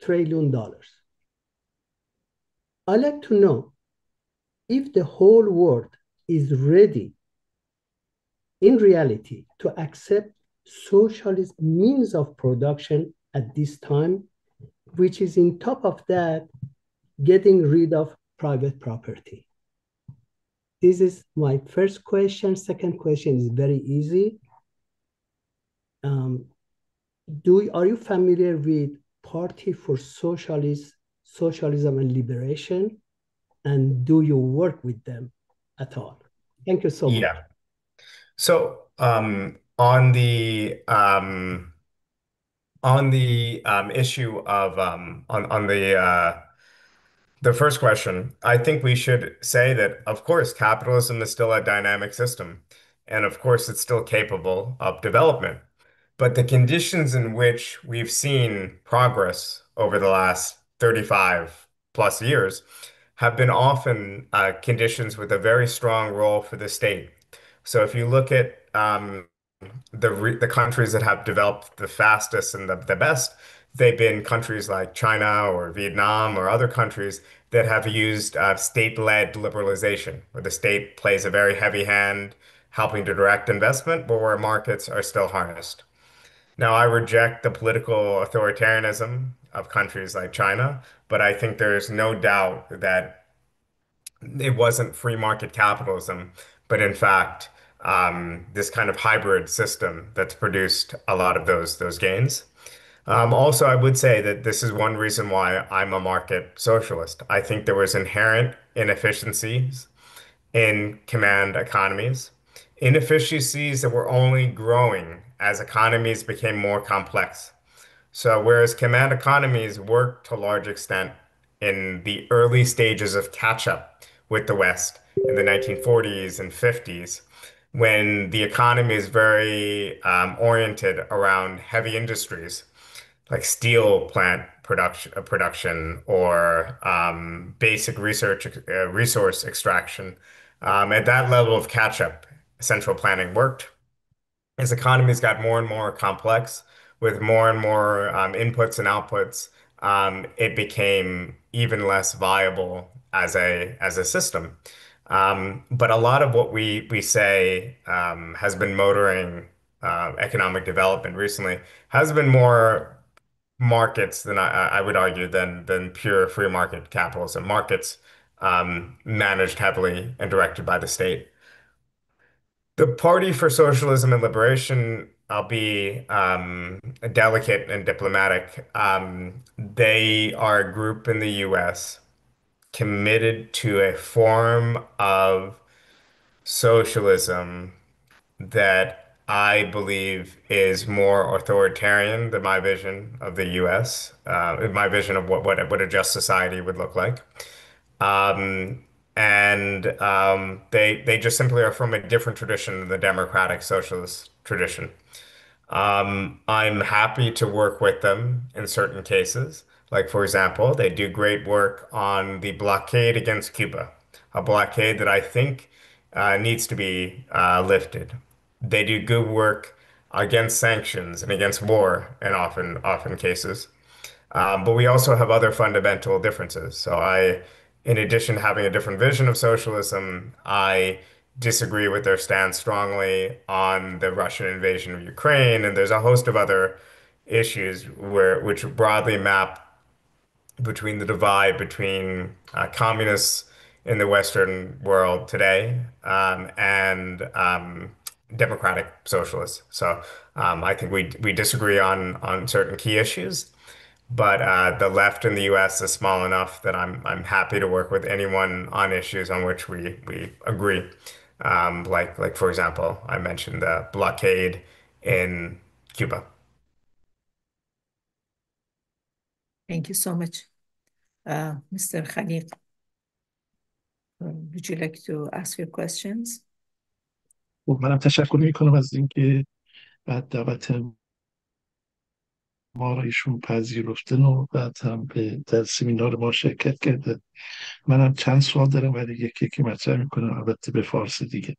trillion. I'd like to know if the whole world is ready in reality to accept socialist means of production at this time, which is in top of that getting rid of private property? This is my first question. Second question is very easy. Are you familiar with Party for Socialism and Liberation? And do you work with them at all? Thank you so much. Yeah. So on the issue of the first question, I think we should say that, of course, capitalism is still a dynamic system, and of course, it's still capable of development. But the conditions in which we've seen progress over the last 35 plus years have been often conditions with a very strong role for the state. So if you look at the countries that have developed the fastest and the best, they've been countries like China or Vietnam or other countries that have used state-led liberalization, where the state plays a very heavy hand helping to direct investment, but where markets are still harnessed. Now, I reject the political authoritarianism of countries like China, but I think there's no doubt that it wasn't free market capitalism, but in fact, this kind of hybrid system that's produced a lot of those gains. Also, I would say that this is one reason why I'm a market socialist. I think there was inherent inefficiencies in command economies, inefficiencies that were only growing as economies became more complex. So whereas command economies worked to a large extent in the early stages of catch-up with the West in the 1940s and 50s, when the economy is very oriented around heavy industries like steel plant production or basic resource extraction. At that level of catch-up, central planning worked. As economies got more and more complex with more and more inputs and outputs, it became even less viable as a system. But a lot of what we say has been motoring economic development recently has been more markets than I would argue than pure free market capitalism. Markets managed heavily and directed by the state. The Party for Socialism and Liberation, I'll be delicate and diplomatic. They are a group in the US committed to a form of socialism that I believe is more authoritarian than my vision of the US, my vision of what a just society would look like. They just simply are from a different tradition than the democratic socialist tradition. I'm happy to work with them in certain cases. Like, for example, they do great work on the blockade against Cuba, a blockade that I think needs to be lifted. They do good work against sanctions and against war in often cases. But we also have other fundamental differences. In addition to having a different vision of socialism, I disagree with their stance strongly on the Russian invasion of Ukraine, and there's a host of other issues which broadly map between the divide between communists in the Western world today and democratic socialists. So I think we disagree on certain key issues. But the left in the US is small enough that I'm happy to work with anyone on issues on which we agree. Like for example, I mentioned the blockade in Cuba. Thank you so much. Mr. Khaliq, would you like to ask your questions? منم تشکر میکنم از اینکه بعد دعوت ما را ایشون پذیرفتن و بعد هم در سمینار ما شرکت کرده. منم چند سوال دارم ولی یکی مطرح میکنم، البته به فارسی دیگه.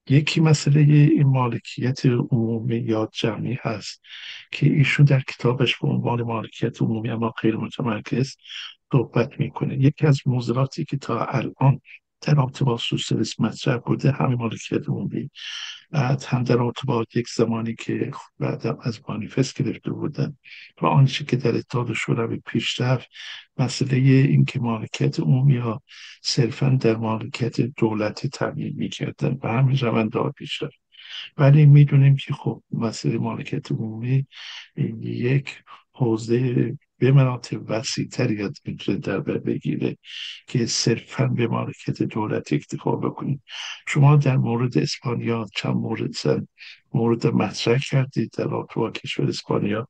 یکی مسئله این مالکیت عمومی یا جمعی هست که ایشون در کتابش به عنوان مالکیت عمومی اما غیر متمرکز صحبت میکنه. یکی از معضلاتی که تا الان در رابطه با سوسیالیسم مطرح بوده، همین مالکیت عمومی، هم در رابطه با یک زمانی که بعد از مانیفست گرفته بودن و آنچه که در اتحاد شوروی پیش رفت، مسئله این که مالکیت عمومی ها صرفا در مالکیت دولتی تامین میکردن و همین روند پیش رفت. ولی میدونیم که خب مسئله مالکیت عمومی یک حوزه به مراتب وسیع‌تری میتونه در بر بگیره که صرفا به مالکیت دولتی اکتفا بکنیم. شما در مورد اسپانیا چند مورد مطرح کردید در رابطه با کشور اسپانیا،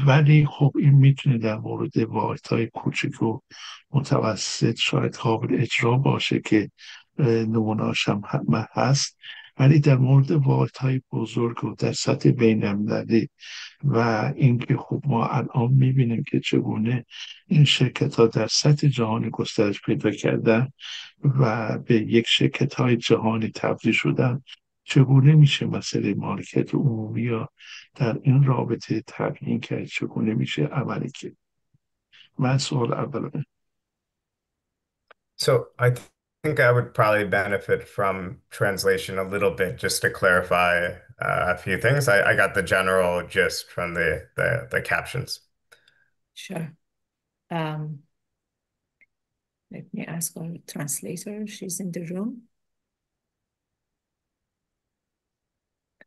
ولی خب این میتونه در مورد واحدهای کوچک و متوسط شاید قابل اجرا باشه که نمونه‌اش هم هست، ولی در مورد واحدهای بزرگ و در سطح بین‌المللی و اینکه خب ما الان میبینیم که چگونه این شرکت ها در سطح جهانی گسترش پیدا کردن و به یک شرکت های جهانی تبدیل شدن، چگونه میشه مسئله مالکیت عمومی یا در این رابطه تبیین کرد، چگونه میشه عملی کرد؟ من سوال اولمه. So I think I would probably benefit from translation a little bit just to clarify a few things. I got the general gist from the captions. Sure. Let me ask our translator. She's in the room.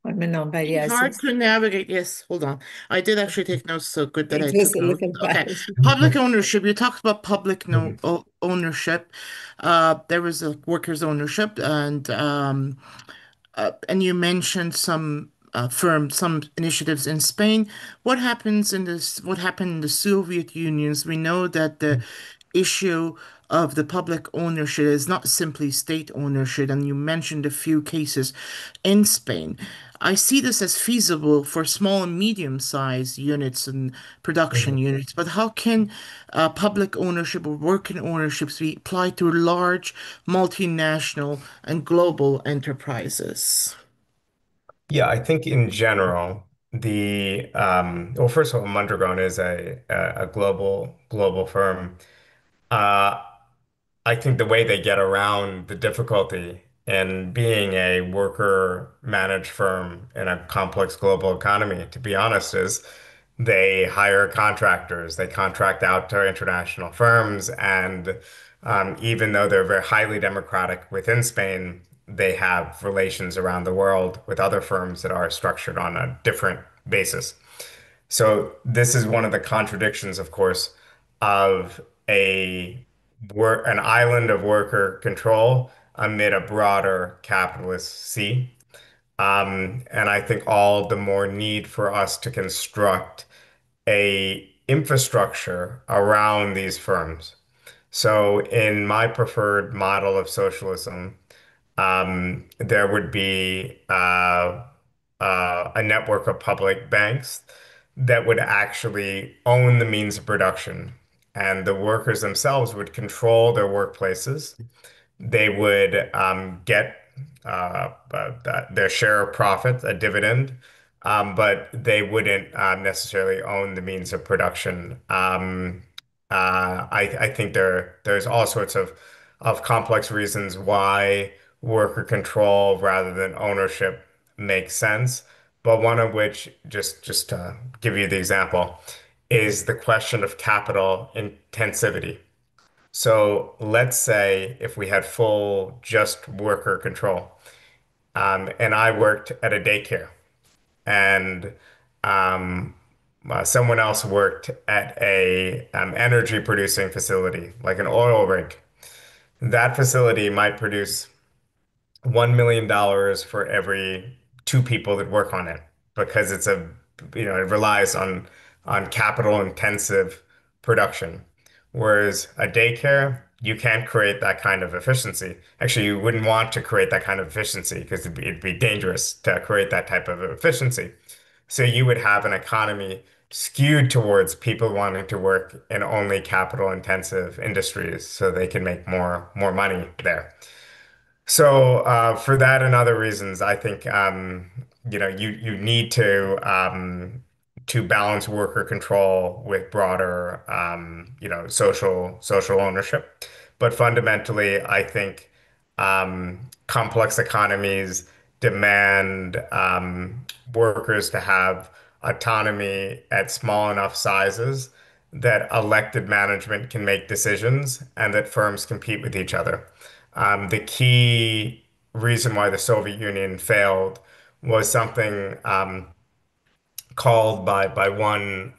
It's hard to navigate. Yes, hold on. I did actually take notes, so good that I took notes. Okay. Public ownership. You talked about public ownership. There was a workers' ownership, and you mentioned some firms, some initiatives in Spain. What happens in this? What happened in the Soviet Unions? We know that the issue of the public ownership is not simply state ownership, and you mentioned a few cases in Spain. I see this as feasible for small and medium-sized units and production units, but how can public ownership or working ownerships be applied to large multinational and global enterprises? Yeah, I think in general, well, first of all, Mondragon is a global firm. I think the way they get around the difficulty in being a worker managed firm in a complex global economy, to be honest, is they hire contractors, they contract out to international firms, and even though they're very highly democratic within Spain, they have relations around the world with other firms that are structured on a different basis. So this is one of the contradictions, of course, of an island of worker control amid a broader capitalist sea. And I think all the more need for us to construct a infrastructure around these firms. So in my preferred model of socialism, there would be a network of public banks that would actually own the means of production, and the workers themselves would control their workplaces. They would get their share of profit, a dividend, but they wouldn't necessarily own the means of production. I think there's all sorts of complex reasons why worker control rather than ownership makes sense, but one of which, just to give you the example, is the question of capital intensivity. So let's say if we had full just worker control, and I worked at a daycare, and someone else worked at a energy producing facility, like an oil rig. That facility might produce $1 million for every two people that work on it, because it relies on capital intensive production. Whereas a daycare, you can't create that kind of efficiency. Actually, you wouldn't want to create that kind of efficiency because it'd be dangerous to create that type of efficiency. So you would have an economy skewed towards people wanting to work in only capital intensive industries so they can make more money there. So for that and other reasons, I think you need to balance worker control with broader social ownership. But fundamentally, I think complex economies demand workers to have autonomy at small enough sizes that elected management can make decisions and that firms compete with each other. The key reason why the Soviet Union failed was something called by one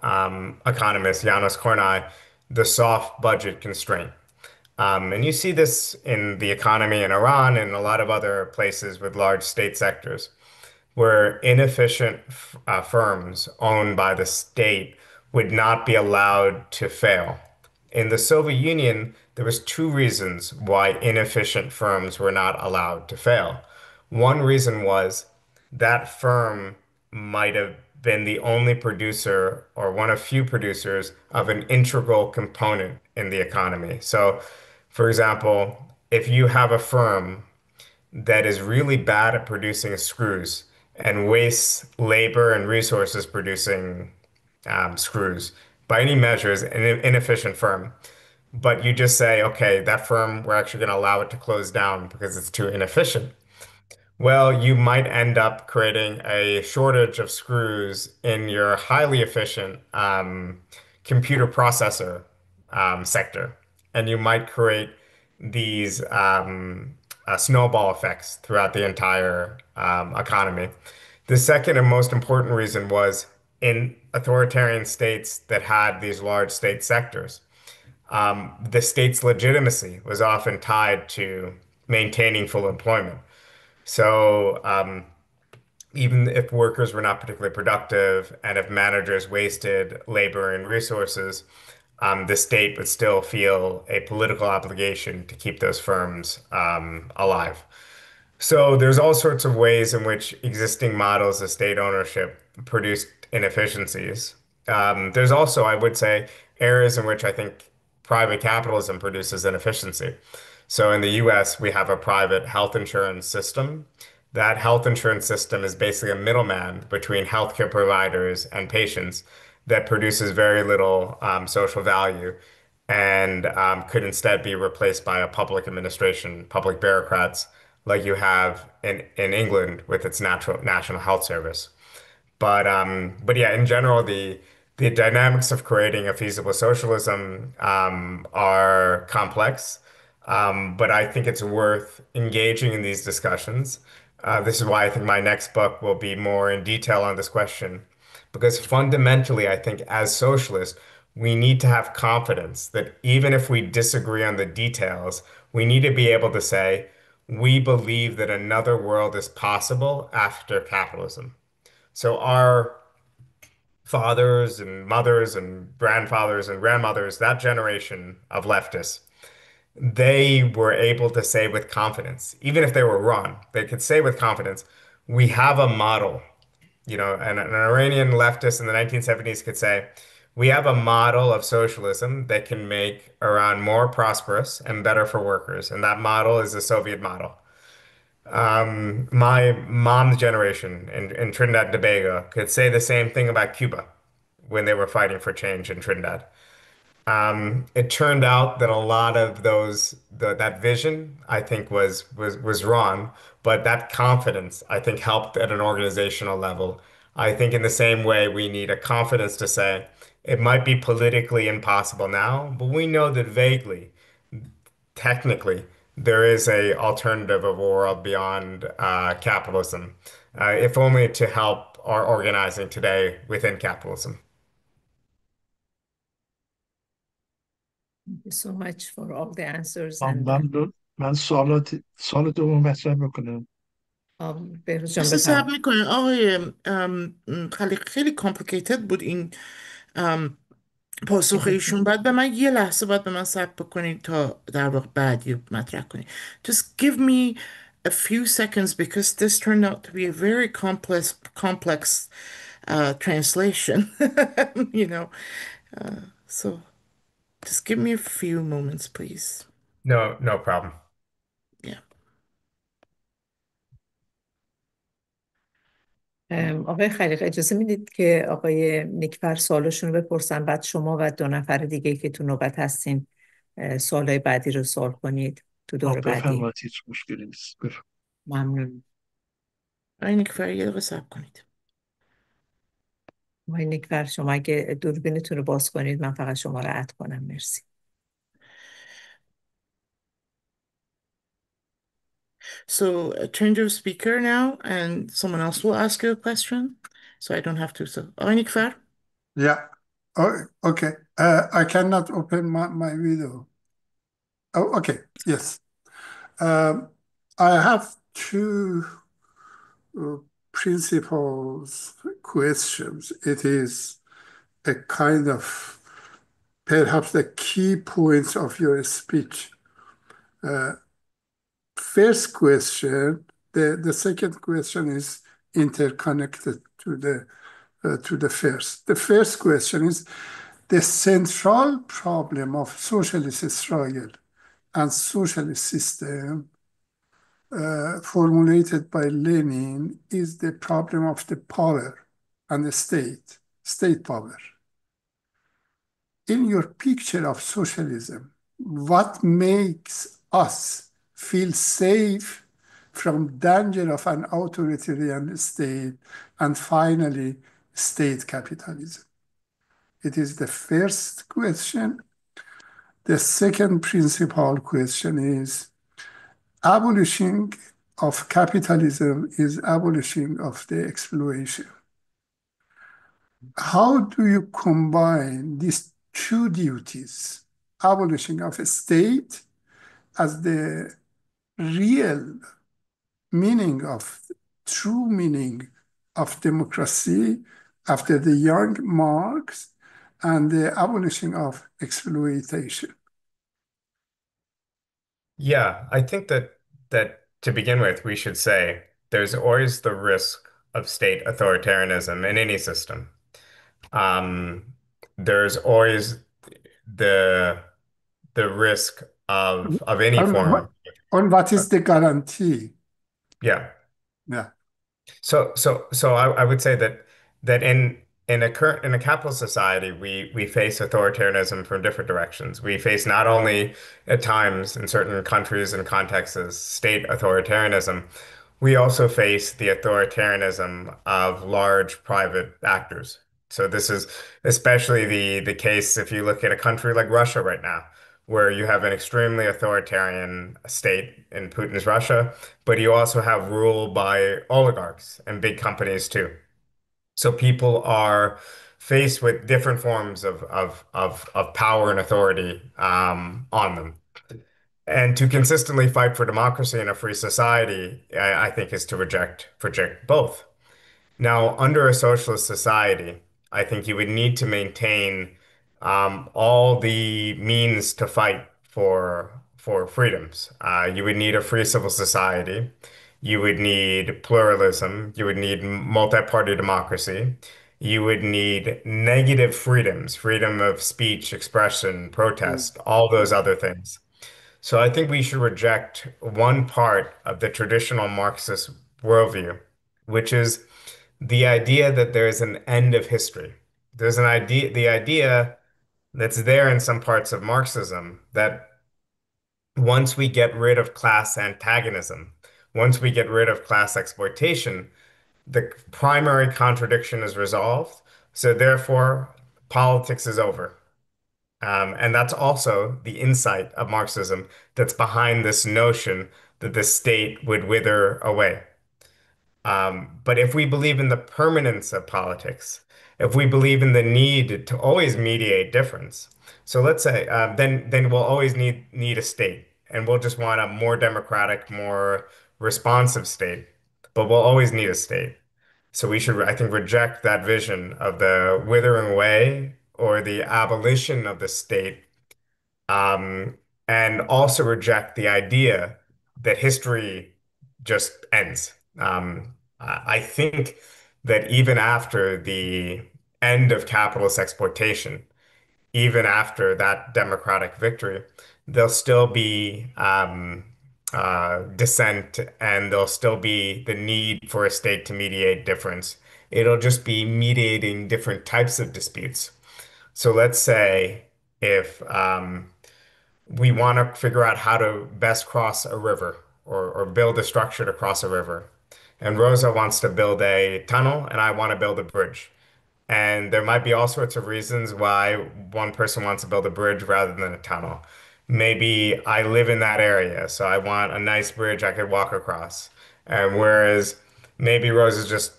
economist, Janos Kornai, the soft budget constraint. And you see this in the economy in Iran and a lot of other places with large state sectors, where inefficient firms owned by the state would not be allowed to fail. In the Soviet Union, there was two reasons why inefficient firms were not allowed to fail. One reason was that firm might have been the only producer or one of few producers of an integral component in the economy. So, for example, if you have a firm that is really bad at producing screws and wastes labor and resources producing screws, by any measures, an inefficient firm, but you just say, okay, that firm, we're actually going to allow it to close down because it's too inefficient. Well, you might end up creating a shortage of screws in your highly efficient computer processor sector. And you might create these snowball effects throughout the entire economy. The second and most important reason was in authoritarian states that had these large state sectors. The state's legitimacy was often tied to maintaining full employment. So even if workers were not particularly productive and if managers wasted labor and resources, the state would still feel a political obligation to keep those firms alive. So there's all sorts of ways in which existing models of state ownership produced inefficiencies. There's also, I would say, areas in which I think private capitalism produces inefficiency. So in the US, we have a private health insurance system. That health insurance system is basically a middleman between healthcare providers and patients that produces very little social value and could instead be replaced by a public administration, public bureaucrats, like you have in England with its National Health Service. But yeah, in general, the dynamics of creating a feasible socialism are complex. But I think it's worth engaging in these discussions. This is why I think my next book will be more in detail on this question. Because fundamentally, I think as socialists, we need to have confidence that even if we disagree on the details, we need to be able to say, we believe that another world is possible after capitalism. So our fathers and mothers and grandfathers and grandmothers, that generation of leftists, they were able to say with confidence, even if they were wrong, they could say with confidence, we have a model. You know, an Iranian leftist in the 1970s could say, we have a model of socialism that can make Iran more prosperous and better for workers. And that model is the Soviet model. My mom's generation in Trinidad and Tobago could say the same thing about Cuba when they were fighting for change in Trinidad. It turned out that a lot of that vision, I think, was wrong, but that confidence, I think, helped at an organizational level. I think in the same way, we need a confidence to say it might be politically impossible now, but we know that vaguely, technically, there is a alternative of a world beyond capitalism, if only to help our organizing today within capitalism. Thank you so much for all the answers. من سوال دوم مطرح میکنم. بهروز جان بس صبر بفرمایید. میکنه آقای خیلی complicated بود این پاسخ ایشون. بعد به من یه لحظه باید به من صبر بکنید تا در واقع بعدی مطرح کنید. Just give me a few seconds because this turned out to be a very complex translation, you know. So just give me a few moments, please. No problem. Yeah. آقای خلیق اجازه میدید که آقای نیکفر سوالشون رو بپرسن، بعد شما و دو نفر دیگه که تو نوبت هستین سوالای بعدی رو سوال کنید. تو دور بعدی. بفرمایید، هیچ مشکلی نیست. ممنون. آقای نیکفر یه دقیقه صبر کنید. آقای نیکفر شما اگه دوربینتون رو باز کنید من فقط شما رو اد کنم. مرسی. So change of speaker now and someone else will ask you a question. So I don't have to. So آقای نیکفر. Yeah. Oh, okay. I cannot open my video. Oh, okay. Yes. I have two principles questions. It is a kind of perhaps the key points of your speech. First question, the second question is interconnected to the first. The first question is the central problem of socialist struggle and socialist system formulated by Lenin is the problem of the power and the state power. In your picture of socialism, what makes us feel safe from danger of an authoritarian state and finally state capitalism? It is the first question. The second principal question is abolishing of capitalism is abolishing of the exploitation. How do you combine these two duties, abolishing of a state as the real meaning of, true meaning of democracy after the young Marx, and the abolishing of exploitation? Yeah, I think that to begin with, we should say there's always the risk of state authoritarianism in any system. There's always the risk of any form. On what is the guarantee? Yeah. Yeah. So I would say that in a capitalist society, we face authoritarianism from different directions. We face not only at times in certain countries and contexts state authoritarianism, we also face the authoritarianism of large private actors. So this is especially the case if you look at a country like Russia right now, where you have an extremely authoritarian state in Putin's Russia, but you also have rule by oligarchs and big companies too. So people are faced with different forms of power and authority on them. And to consistently fight for democracy in a free society, I think, is to reject both. Now, under a socialist society, I think you would need to maintain all the means to fight for freedoms. You would need a free civil society. You would need pluralism. You would need multi-party democracy. You would need negative freedoms, freedom of speech, expression, protest, all those other things. So I think we should reject one part of the traditional Marxist worldview, which is the idea that there is an end of history. There's an idea, the idea that's there in some parts of Marxism that once we get rid of class antagonism, once we get rid of class exploitation, the primary contradiction is resolved. So therefore, politics is over. And that's also the insight of Marxism that's behind this notion that the state would wither away. But if we believe in the permanence of politics, if we believe in the need to always mediate difference, so let's say then we'll always need a state, and we'll just want a more democratic, more responsive state, but we'll always need a state. So we should, I think, reject that vision of the withering away or the abolition of the state, and also reject the idea that history just ends. I think that even after the end of capitalist exploitation, even after that democratic victory, there'll still be dissent, and there'll still be the need for a state to mediate difference. It'll just be mediating different types of disputes. So let's say if we want to figure out how to best cross a river or build a structure to cross a river. And Rosa wants to build a tunnel, and I want to build a bridge. And there might be all sorts of reasons why one person wants to build a bridge rather than a tunnel. Maybe I live in that area, so I want a nice bridge I could walk across. And whereas maybe Rose is just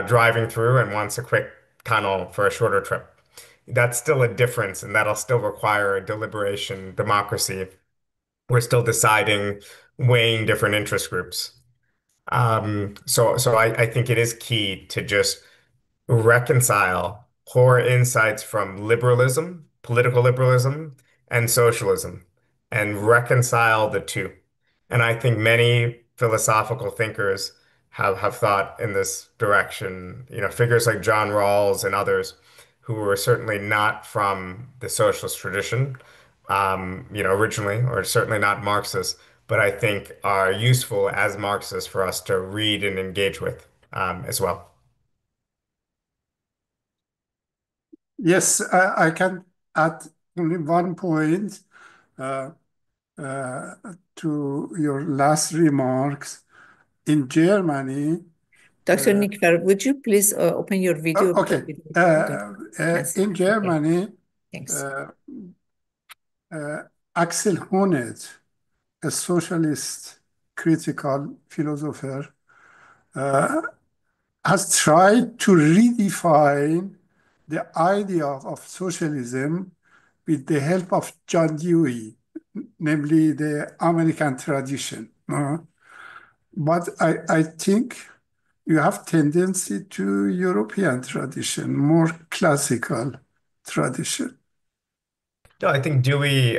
driving through and wants a quick tunnel for a shorter trip. That's still a difference, and that'll still require a deliberation democracy. We're still deciding, weighing different interest groups. So I think it is key to just reconcile core insights from liberalism, political liberalism, and socialism, and reconcile the two. And I think many philosophical thinkers have thought in this direction. You know, figures like John Rawls and others who were certainly not from the socialist tradition, originally, or certainly not Marxist, but I think are useful as Marxists for us to read and engage with as well. Yes, I can add only one point uh, to your last remarks. In Germany, Dr. Nikfer, would you please open your video? okay. In Germany, Thanks. Axel Honneth, a socialist critical philosopher, has tried to redefine the idea of socialism with the help of John Dewey, namely the American tradition. But I think you have tendency to European tradition, more classical tradition. No, I think Dewey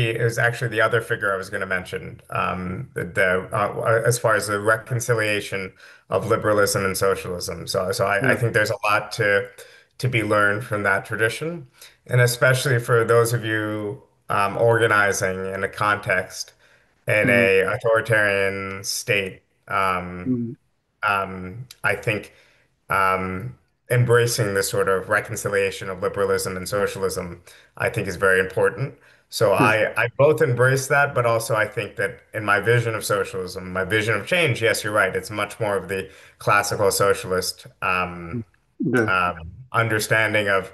is actually the other figure I was going to mention. As far as the reconciliation of liberalism and socialism. I think there's a lot to be learned from that tradition, and especially for those of you organizing in a context in a authoritarian state. I think embracing this sort of reconciliation of liberalism and socialism, I think is very important. So I both embrace that, but also I think that in my vision of socialism, my vision of change, yes, you're right, it's much more of the classical socialist understanding of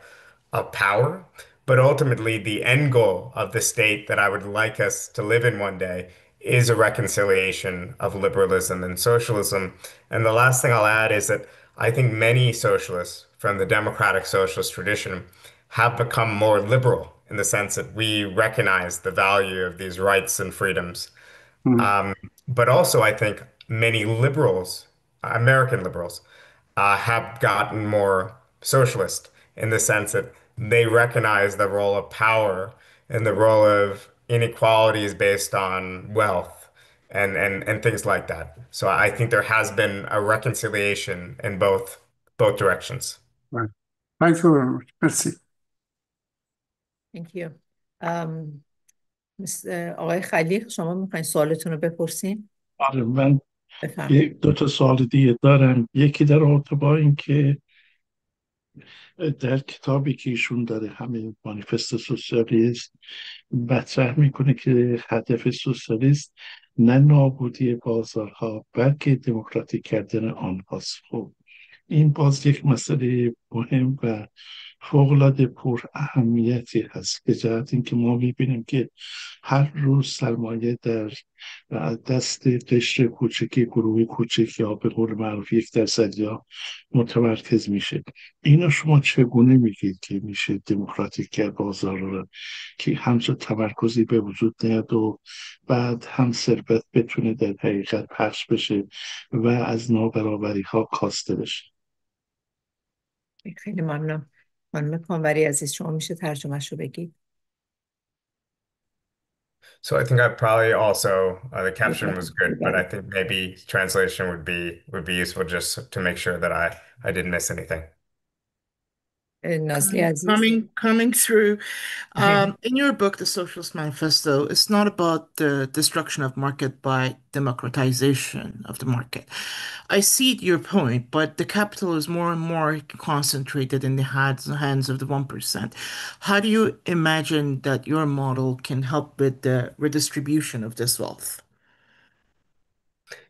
power. But ultimately, the end goal of the state that I would like us to live in one day is a reconciliation of liberalism and socialism. And the last thing I'll add is that I think many socialists from the democratic socialist tradition have become more liberal in the sense that we recognize the value of these rights and freedoms. But also, I think many liberals, American liberals, have gotten more socialist in the sense that they recognize the role of power and the role of inequalities based on wealth and things like that. So I think there has been a reconciliation in both directions. Right. Thank you very much. Merci. Thank you. آقای خلیق شما میخواین سوالتون رو بپرسین؟ آره من بفرمایید. دو تا سوال دیگه دارم. یکی در رابطه با این که در کتابی که ایشون داره همین مانیفست سوسیالیست مطرح میکنه که هدف سوسیالیست نه نابودی بازارها بلکه دموکراتیک کردن آنهاست. خب این باز یک مسئله مهم و فوق‌العاده پر اهمیتی هست به جهت اینکه ما میبینیم که هر روز سرمایه در دست قشر کوچکی گروه کوچک یا به قول معروف 1% یا متمرکز میشه. اینو شما چگونه میگید که میشه دموکراتیک کرد بازار رو که همچون تمرکزی به وجود نیاد و بعد هم ثروت بتونه در حقیقت پخش بشه و از نابرابری ها کاسته بشه؟ خیلی ممنون. خانم کانوری عزیز شما میشه ترجمهش رو بگید؟ So I think I probably also the caption was good, but I think maybe translation would be useful just to make sure that I didn't miss anything. Nazli Aziz. Coming through. In your book, The Socialist Manifesto, it's not about the destruction of market by democratization of the market. I see your point, but the capital is more and more concentrated in the hands of the 1%. How do you imagine that your model can help with the redistribution of this wealth?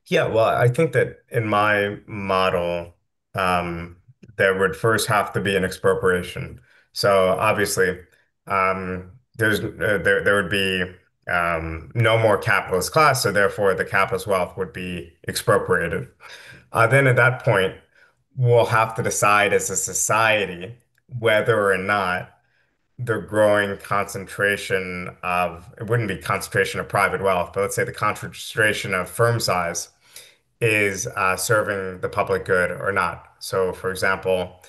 Yeah, well, I think that in my model, there would first have to be an expropriation. So obviously, there would be no more capitalist class, so therefore the capitalist wealth would be expropriated. Then at that point, we'll have to decide as a society whether or not the growing concentration of, it wouldn't be concentration of private wealth, but let's say the concentration of firm size is serving the public good or not. So, for example,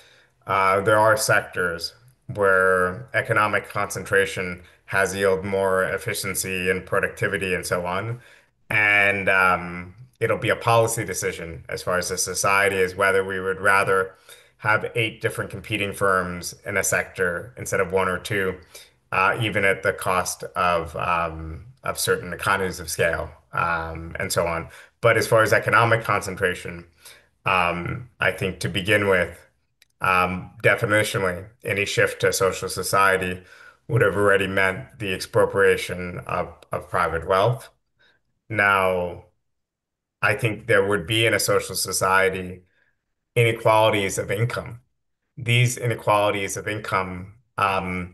there are sectors where economic concentration has yielded more efficiency and productivity and so on. And it'll be a policy decision as far as the society is whether we would rather have 8 different competing firms in a sector instead of one or two, even at the cost of certain economies of scale, and so on. But as far as economic concentration, I think to begin with, definitionally, any shift to social society would have already meant the expropriation of private wealth. Now, I think there would be in a social society inequalities of income. These inequalities of income, I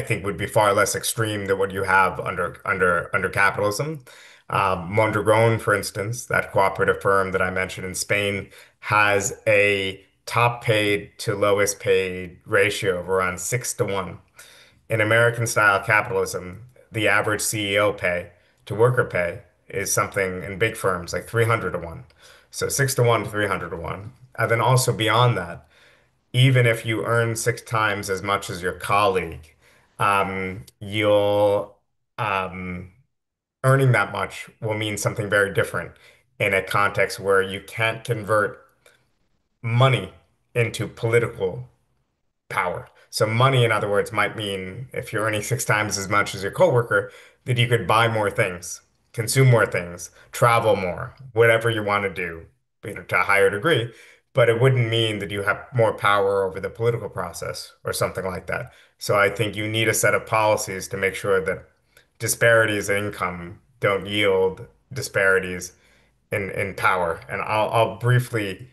think would be far less extreme than what you have under capitalism. Mondragon, for instance, that cooperative firm that I mentioned in Spain, has a top paid to lowest paid ratio of around 6 to 1. In American style capitalism, the average CEO pay to worker pay is something in big firms like 300 to 1. So 6 to 1 to 300 to 1. And then also beyond that, even if you earn 6 times as much as your colleague, you'll earning that much will mean something very different in a context where you can't convert money into political power. So money, in other words, might mean if you're earning 6 times as much as your coworker, that you could buy more things, consume more things, travel more, whatever you want to do, to a higher degree. But it wouldn't mean that you have more power over the political process or something like that. So I think you need a set of policies to make sure that disparities in income don't yield disparities in power. And I'll briefly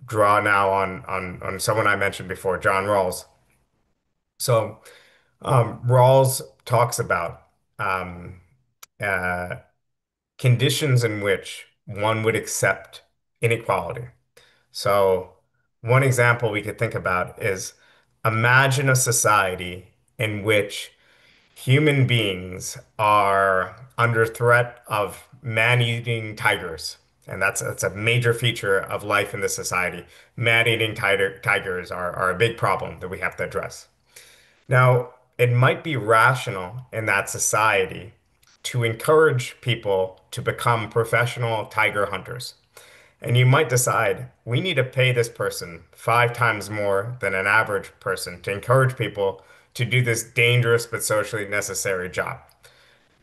draw now on someone I mentioned before, John Rawls. So Rawls talks about uh, conditions in which one would accept inequality. So one example we could think about is imagine a society in which human beings are under threat of man-eating tigers. And that's a major feature of life in this society. Man-eating tigers are a big problem that we have to address. Now, it might be rational in that society to encourage people to become professional tiger hunters. And you might decide, we need to pay this person 5 times more than an average person to encourage people to do this dangerous but socially necessary job.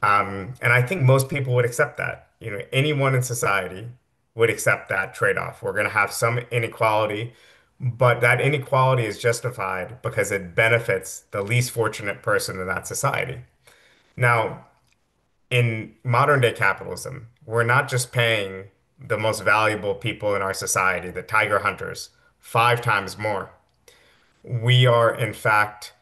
And I think most people would accept that. Anyone in society would accept that trade-off. We're going to have some inequality, but that inequality is justified because it benefits the least fortunate person in that society. Now, in modern day capitalism, we're not just paying the most valuable people in our society, the tiger hunters, 5 times more. We are, in fact,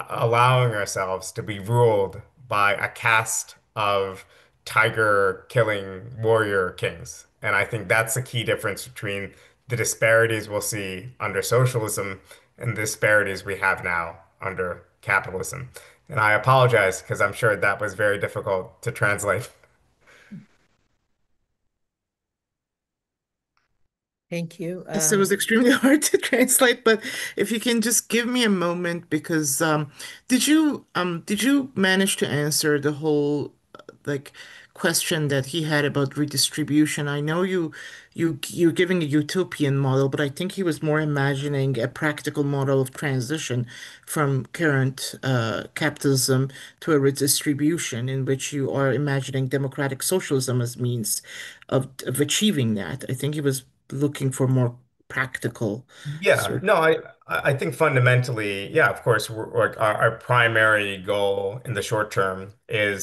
allowing ourselves to be ruled by a caste of tiger killing warrior kings. And I think that's the key difference between the disparities we'll see under socialism and the disparities we have now under capitalism. And I apologize because I'm sure that was very difficult to translate. Thank you. Yes, it was extremely hard to translate, but if you can just give me a moment because did you manage to answer the whole like question that he had about redistribution. I know you're giving a utopian model, but I think he was more imagining a practical model of transition from current capitalism to a redistribution in which you are imagining democratic socialism as means of achieving that. I think he was looking for more practical Yeah, sort of. no, I think fundamentally, yeah, of course, like our primary goal in the short term is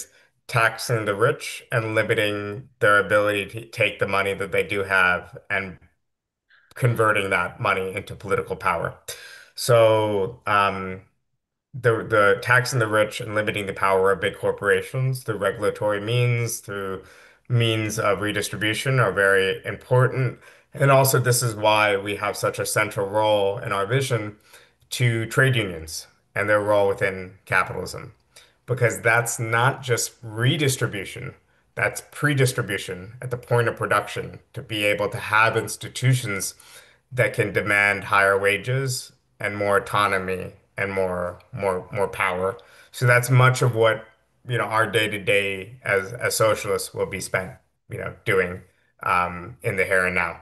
taxing the rich and limiting their ability to take the money that they do have and converting that money into political power. So, the taxing the rich and limiting the power of big corporations through regulatory means, through means of redistribution are very important. And also, this is why we have such a central role in our vision to trade unions and their role within capitalism, because that's not just redistribution, that's pre-distribution at the point of production to be able to have institutions that can demand higher wages and more autonomy and more power. So that's much of what, our day to day as socialists will be spent, doing in the here and now.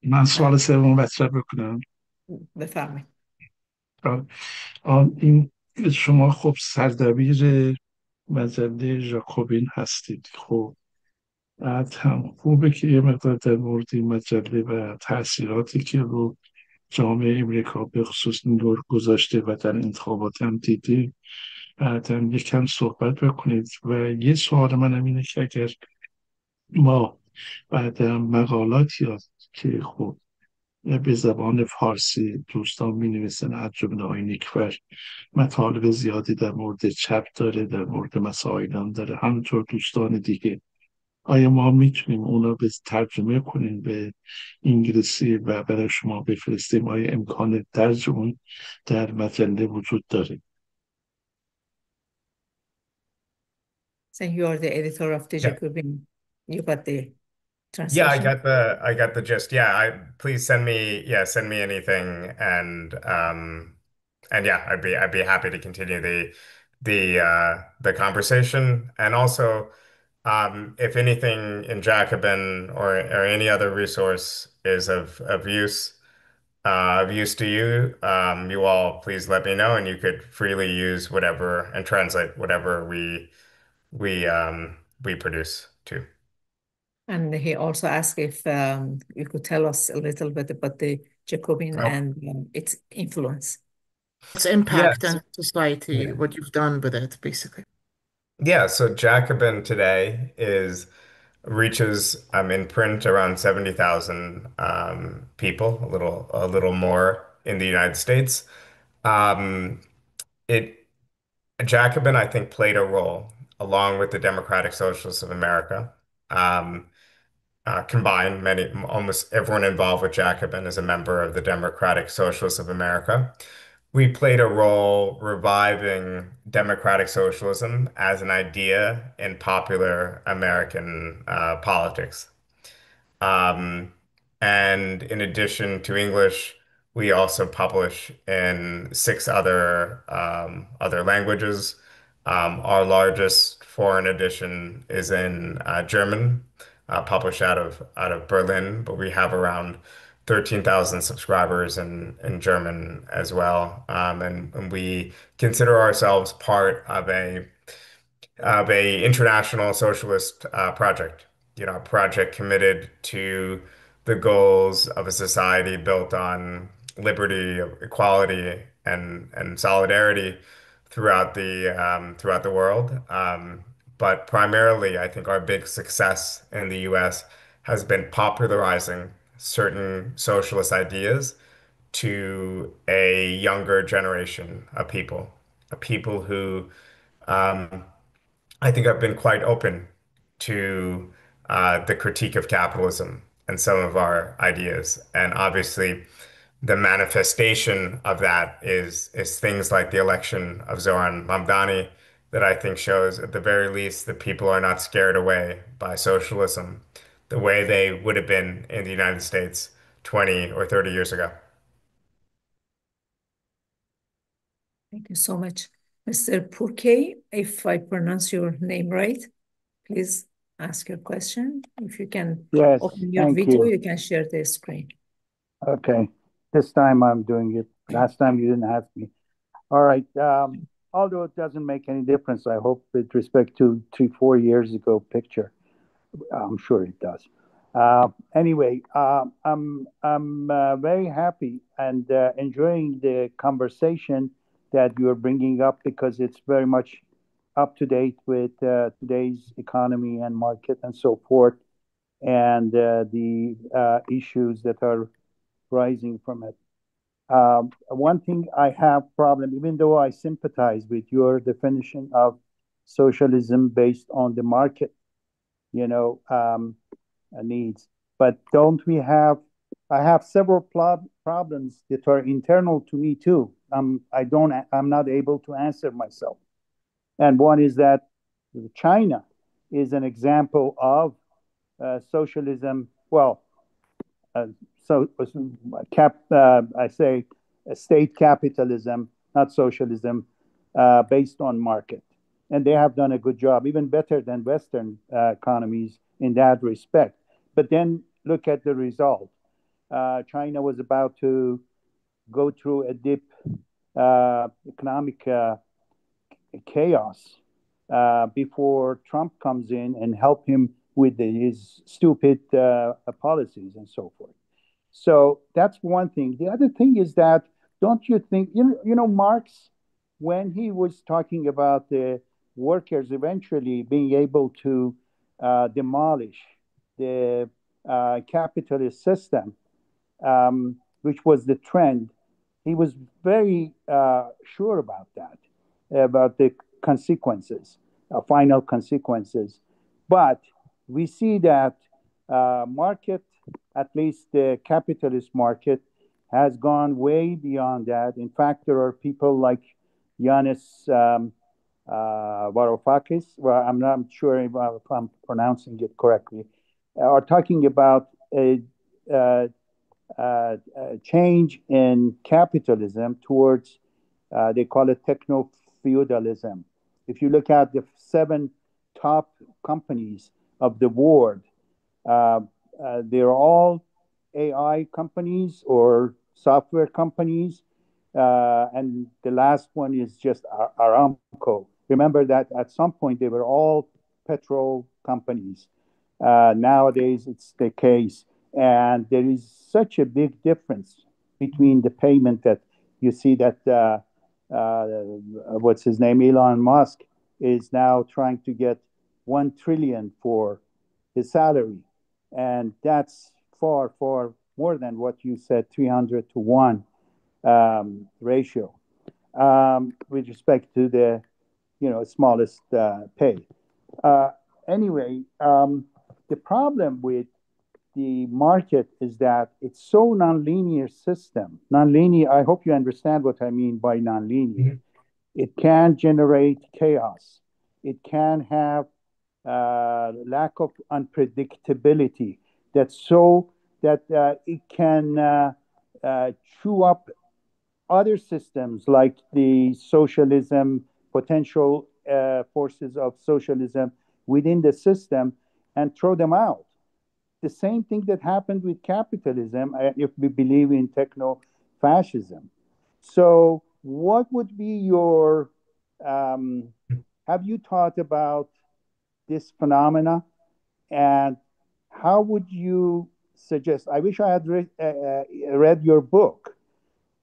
من سوال سوم مطرح بکنم. بفرمایید. این شما خب سردبیر مجله ژاکوبین هستید. خب بعد هم خوبه که یه مقدار در مورد این مجله و تاثیراتی که رو جامعه امریکا به خصوص نور گذاشته و در انتخابات هم دیدی بعد هم یکم صحبت بکنید. و یه سوال منم اینه که اگر ما بعد مقالاتی هست که خب به زبان فارسی دوستان می نویسن، از جمله آقای نیکفر مطالب زیادی در مورد چپ داره، در مورد مسائل هم داره، همینطور دوستان دیگه، آیا ما میتونیم اونا به ترجمه کنیم به انگلیسی و برای شما بفرستیم؟ آیا امکان درج اون در مجله وجود داره؟ So you are the editor of the Yeah. Jacobin. You got the Yeah, translation? I got the gist. Yeah, please send me anything, and yeah, I'd be happy to continue the conversation. And also, if anything in Jacobin or any other resource is of use to you, you all please let me know, and you could freely use whatever and translate whatever we produce too. And he also asked if you could tell us a little bit about the Jacobin Oh. and its influence. Its impact Yes. on society, Yeah. what you've done with it, basically. Yeah, so Jacobin today reaches in print around 70,000 people, a little more in the United States. It Jacobin, I think, played a role along with the Democratic Socialists of America. Combined, almost everyone involved with Jacobin is a member of the Democratic Socialists of America. We played a role reviving democratic socialism as an idea in popular American politics. And in addition to English, we also publish in 6 other languages. Our largest foreign edition is in German, published out of Berlin, but we have around 13,000 subscribers in German as well. And we consider ourselves part of a international socialist project, a project committed to the goals of a society built on liberty, equality, and solidarity throughout the world. But primarily, I think our big success in the U.S. has been popularizing certain socialist ideas to a younger generation of people who I think I've been quite open to the critique of capitalism and some of our ideas. And obviously, the manifestation of that is things like the election of Zoran Mamdani that I think shows, at the very least, that people are not scared away by socialism the way they would have been in the United States 20 or 30 years ago. Thank you so much. Mr. Purkey, if I pronounce your name right, please ask your question. If you can open your video, you can share the screen. Okay. This time I'm doing it. Last time you didn't ask me. All right. Although it doesn't make any difference, I hope with respect to 3-4 years ago picture. I'm sure it does. Anyway, I'm very happy and enjoying the conversation that you're bringing up because it's very much up to date with today's economy and market and so forth, and the issues that are rising from it. One thing I have problem, even though I sympathize with your definition of socialism based on the market, needs, but don't we have? I have several problems that are internal to me too. I'm not able to answer myself. And one is that China is an example of socialism. Well, I say state capitalism, not socialism, based on market. And they have done a good job, even better than Western economies in that respect. But then look at the result. China was about to go through a deep economic chaos before Trump comes in and help him with his stupid policies and so forth. So that's one thing. The other thing is that, don't you think, Marx, when he was talking about the workers eventually being able to demolish the capitalist system, which was the trend, he was very sure about that, about the consequences, final consequences. But we see that market, at least the capitalist market, has gone way beyond that. In fact, there are people like Yanis Varoufakis, well, I'm not sure if I'm pronouncing it correctly, are talking about a change in capitalism towards, they call it techno-feudalism. If you look at the 7 top companies of the world, they're all AI companies or software companies. And the last one is just Aramco. Remember that at some point they were all petrol companies. Nowadays it's the case. And there is such a big difference between the payment that you see that, what's his name, Elon Musk is now trying to get 1 trillion for his salary. And that's far, far more than what you said, 300 to 1 ratio with respect to the, smallest pay. Anyway, the problem with the market is that it's so nonlinear system. Nonlinear, I hope you understand what I mean by nonlinear. It can generate chaos. It can have lack of unpredictability. That's so that it can chew up other systems like the socialism, potential forces of socialism within the system and throw them out. The same thing that happened with capitalism, if we believe in techno-fascism. So what would be your, have you thought about this phenomena, and how would you suggest, I wish I had read your book,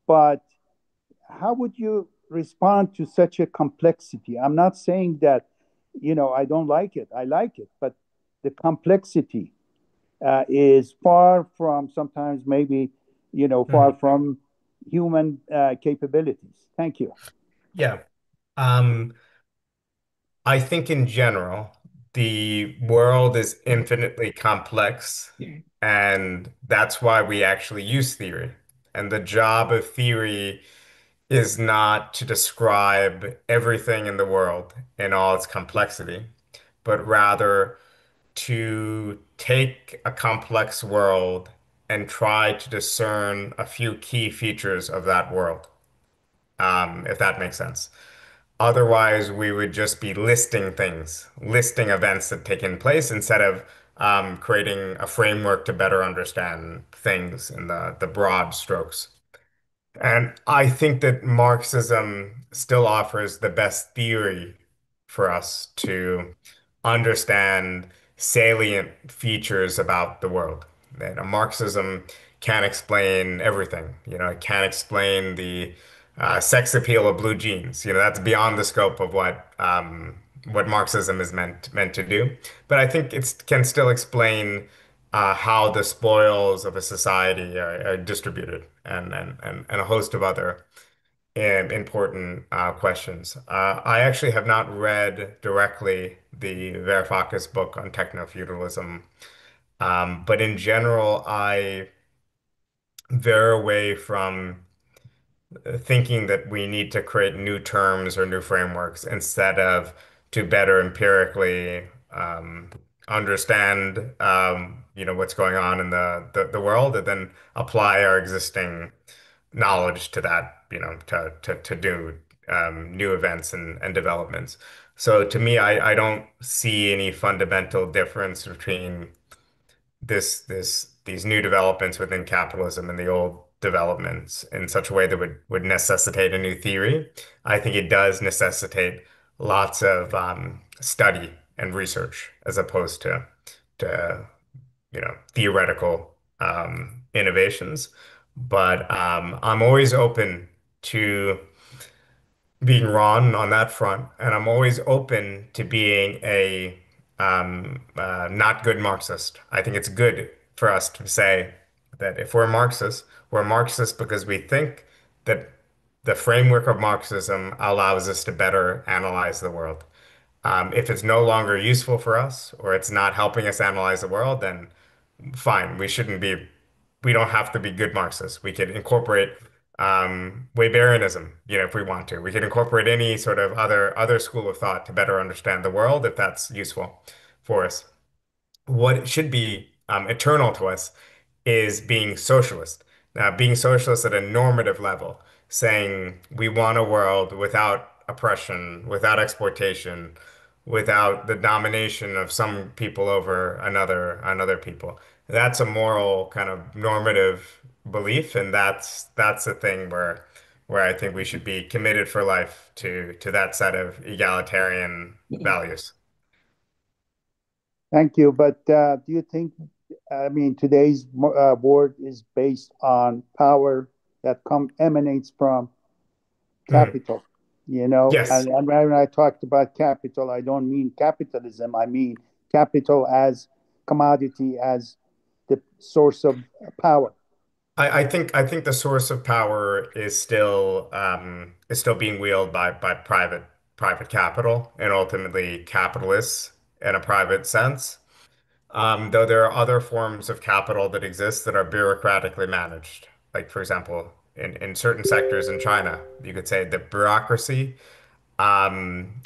but how would you respond to such a complexity? I'm not saying that, I don't like it. I like it, but the complexity is far from, sometimes maybe, far from human capabilities. Thank you. Yeah. I think in general, the world is infinitely complex, and that's why we actually use theory. And the job of theory is not to describe everything in the world in all its complexity, but rather to take a complex world and try to discern a few key features of that world. if that makes sense. Otherwise, we would just be listing things, listing events that taken place instead of creating a framework to better understand things in the broad strokes. And I think that Marxism still offers the best theory for us to understand salient features about the world. That Marxism can't explain everything. It can't explain the sex appeal of blue jeans. That's beyond the scope of what Marxism is meant to do. But I think it can still explain how the spoils of a society are distributed and a host of other important questions. I actually have not read directly the Varoufakis book on techno-feudalism, but in general, I veer away from thinking that we need to create new terms or new frameworks instead of to better empirically understand what's going on in the world and then apply our existing knowledge to that, to do new events and developments. So to me, I don't see any fundamental difference between these new developments within capitalism and the old developments in such a way that would necessitate a new theory. I think it does necessitate lots of study and research as opposed to theoretical innovations. But I'm always open to being wrong on that front, and I'm always open to being a not good Marxist. I think it's good for us to say that if we're Marxists because we think that the framework of Marxism allows us to better analyze the world. If it's no longer useful for us or it's not helping us analyze the world, then fine. We don't have to be good Marxists. We could incorporate Weberianism, if we want to. We could incorporate any sort of other school of thought to better understand the world if that's useful for us. What should be eternal to us is being socialist. Now, being socialist at a normative level, saying we want a world without oppression, without exploitation, without the domination of some people over another people. That's a moral kind of normative belief, and that's the thing where I think we should be committed for life to that set of egalitarian values. Thank you. But do you think, today's world is based on power that emanates from capital, Yes. And when I talked about capital, I don't mean capitalism. I mean capital as commodity, as the source of power. I think the source of power is still being wielded by private capital and ultimately capitalists in a private sense. Though there are other forms of capital that exist that are bureaucratically managed. Like, for example, in certain sectors in China, you could say the bureaucracy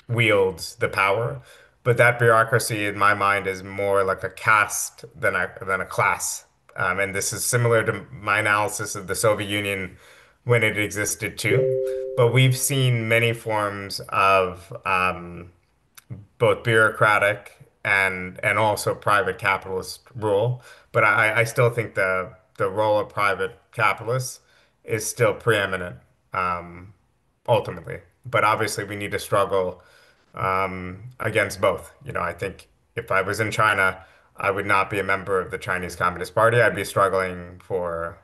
wields the power, but that bureaucracy, in my mind, is more like a caste than a class. And this is similar to my analysis of the Soviet Union when it existed too. But we've seen many forms of both bureaucratic and also private capitalist rule. But I still think the role of private capitalists is still preeminent ultimately. But obviously we need to struggle against both. I think if I was in China, I would not be a member of the Chinese Communist Party. I'd be struggling for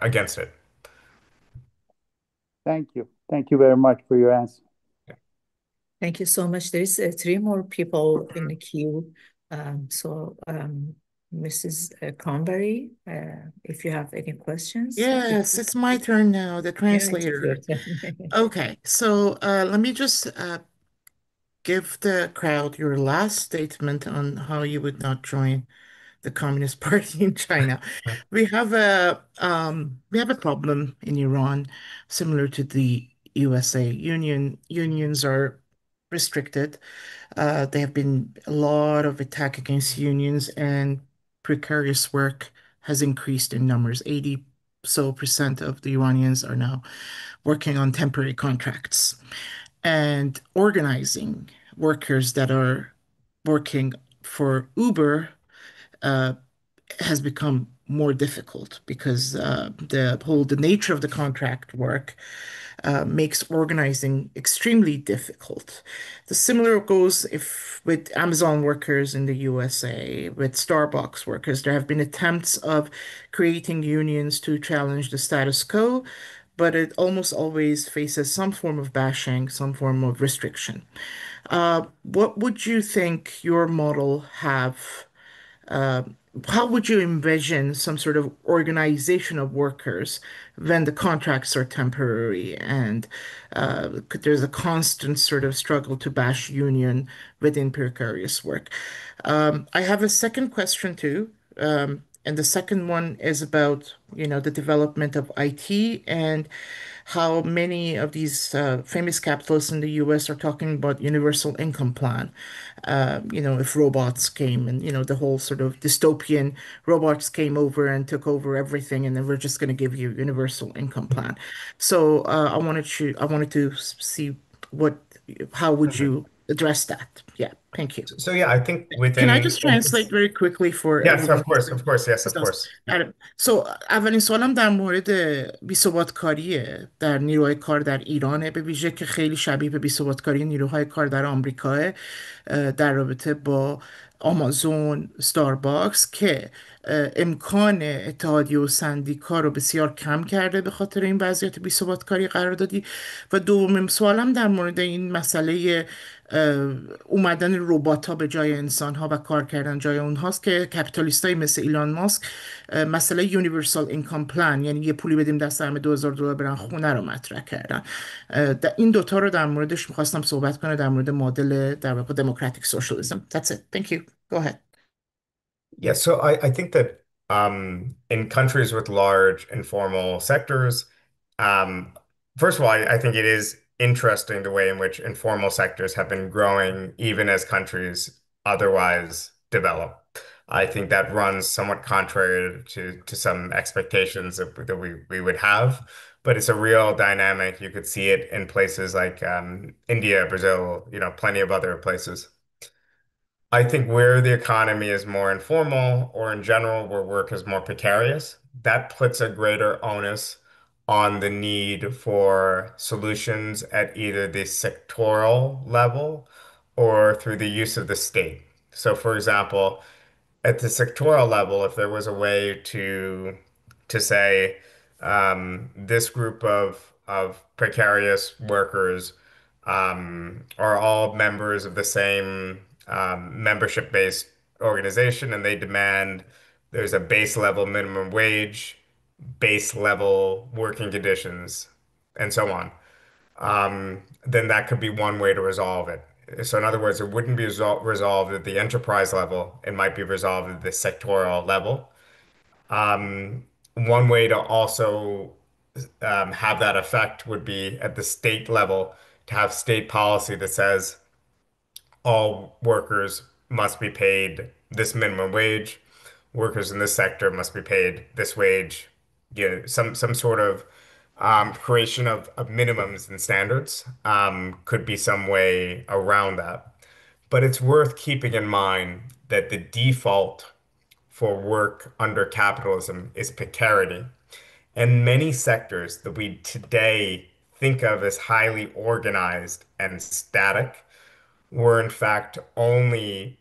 against it. Thank you. Thank you very much for your answer. Thank you so much. There is 3 more people in the queue. Mrs. Convery, if you have any questions. Yes, it's my turn now, the translator. Okay, so let me just give the crowd your last statement on how you would not join the Communist Party in China. We have a problem in Iran similar to the USA. Unions are restricted. There have been a lot of attack against unions, and precarious work has increased in numbers. so percent of the Iranians are now working on temporary contracts and organizing workers that are working for Uber has become more difficult because the nature of the contract work makes organizing extremely difficult. The similar goes if with Amazon workers in the USA, with Starbucks workers, there have been attempts of creating unions to challenge the status quo, but it almost always faces some form of bashing, some form of restriction. What would you think your model have? Uh, how would you envision some sort of organization of workers when the contracts are temporary and there's a constant sort of struggle to bash union within precarious work? I have a second question too. And the second one is about, the development of IT and how many of these famous capitalists in the US are talking about universal income plan. If robots came and, the whole sort of dystopian robots came over and took over everything, and then we're just going to give you universal income plan. So I wanted to see how would you address that? Yeah, thank you. So yeah, I think Can I within just translate very quickly for yes, everyone? of course, yes, of course. اولین سوالم در مورد بی‌ثبات‌کاریه در نیروهای کار در ایرانه، به ویژه که خیلی شبیه به بی‌ثبات‌کاری نیروهای کار در آمریکا در رابطه با آمازون، ستارباکس که امکان اتحادیه و سندیکا رو بسیار کم کرده به خاطر این وضعیت بی‌ثبات‌کاری قرار دادی. و دومین سوالم در مورد این مسئله اومدن ربات ها به جای انسان ها و کار کردن جای اونهاست که کپیتالیست های مثل ایلان ماسک مسئله یونیورسال اینکام پلان، یعنی یه پولی بدیم دست همه $2000 برن خونه، رو مطرح کردن. این دوتا رو در موردش میخواستم صحبت کنه، در مورد مدل در واقع دموکراتیک سوشالیسم. That's it. Thank you. Go ahead. Yeah, so I think that in countries with large informal sectors, first of all, I think it is interesting the way in which informal sectors have been growing even as countries otherwise develop. I think that runs somewhat contrary to some expectations that we would have, but it's a real dynamic. You could see it in places like India, Brazil, plenty of other places. I think where the economy is more informal, or in general where work is more precarious, that puts a greater onus on the need for solutions at either the sectoral level or through the use of the state. So, for example, at the sectoral level, if there was a way to say this group of precarious workers are all members of the same membership-based organization, and they demand there's a base level minimum wage, base level working conditions, and so on. Then that could be one way to resolve it. So in other words, it wouldn't be resolved at the enterprise level. It might be resolved at the sectoral level. One way to also have that effect would be at the state level, to have state policy that says all workers must be paid this minimum wage. Workers in this sector must be paid this wage. Some sort of creation of minimums and standards could be some way around that. But it's worth keeping in mind that the default for work under capitalism is precarity. And many sectors that we today think of as highly organized and static were in fact only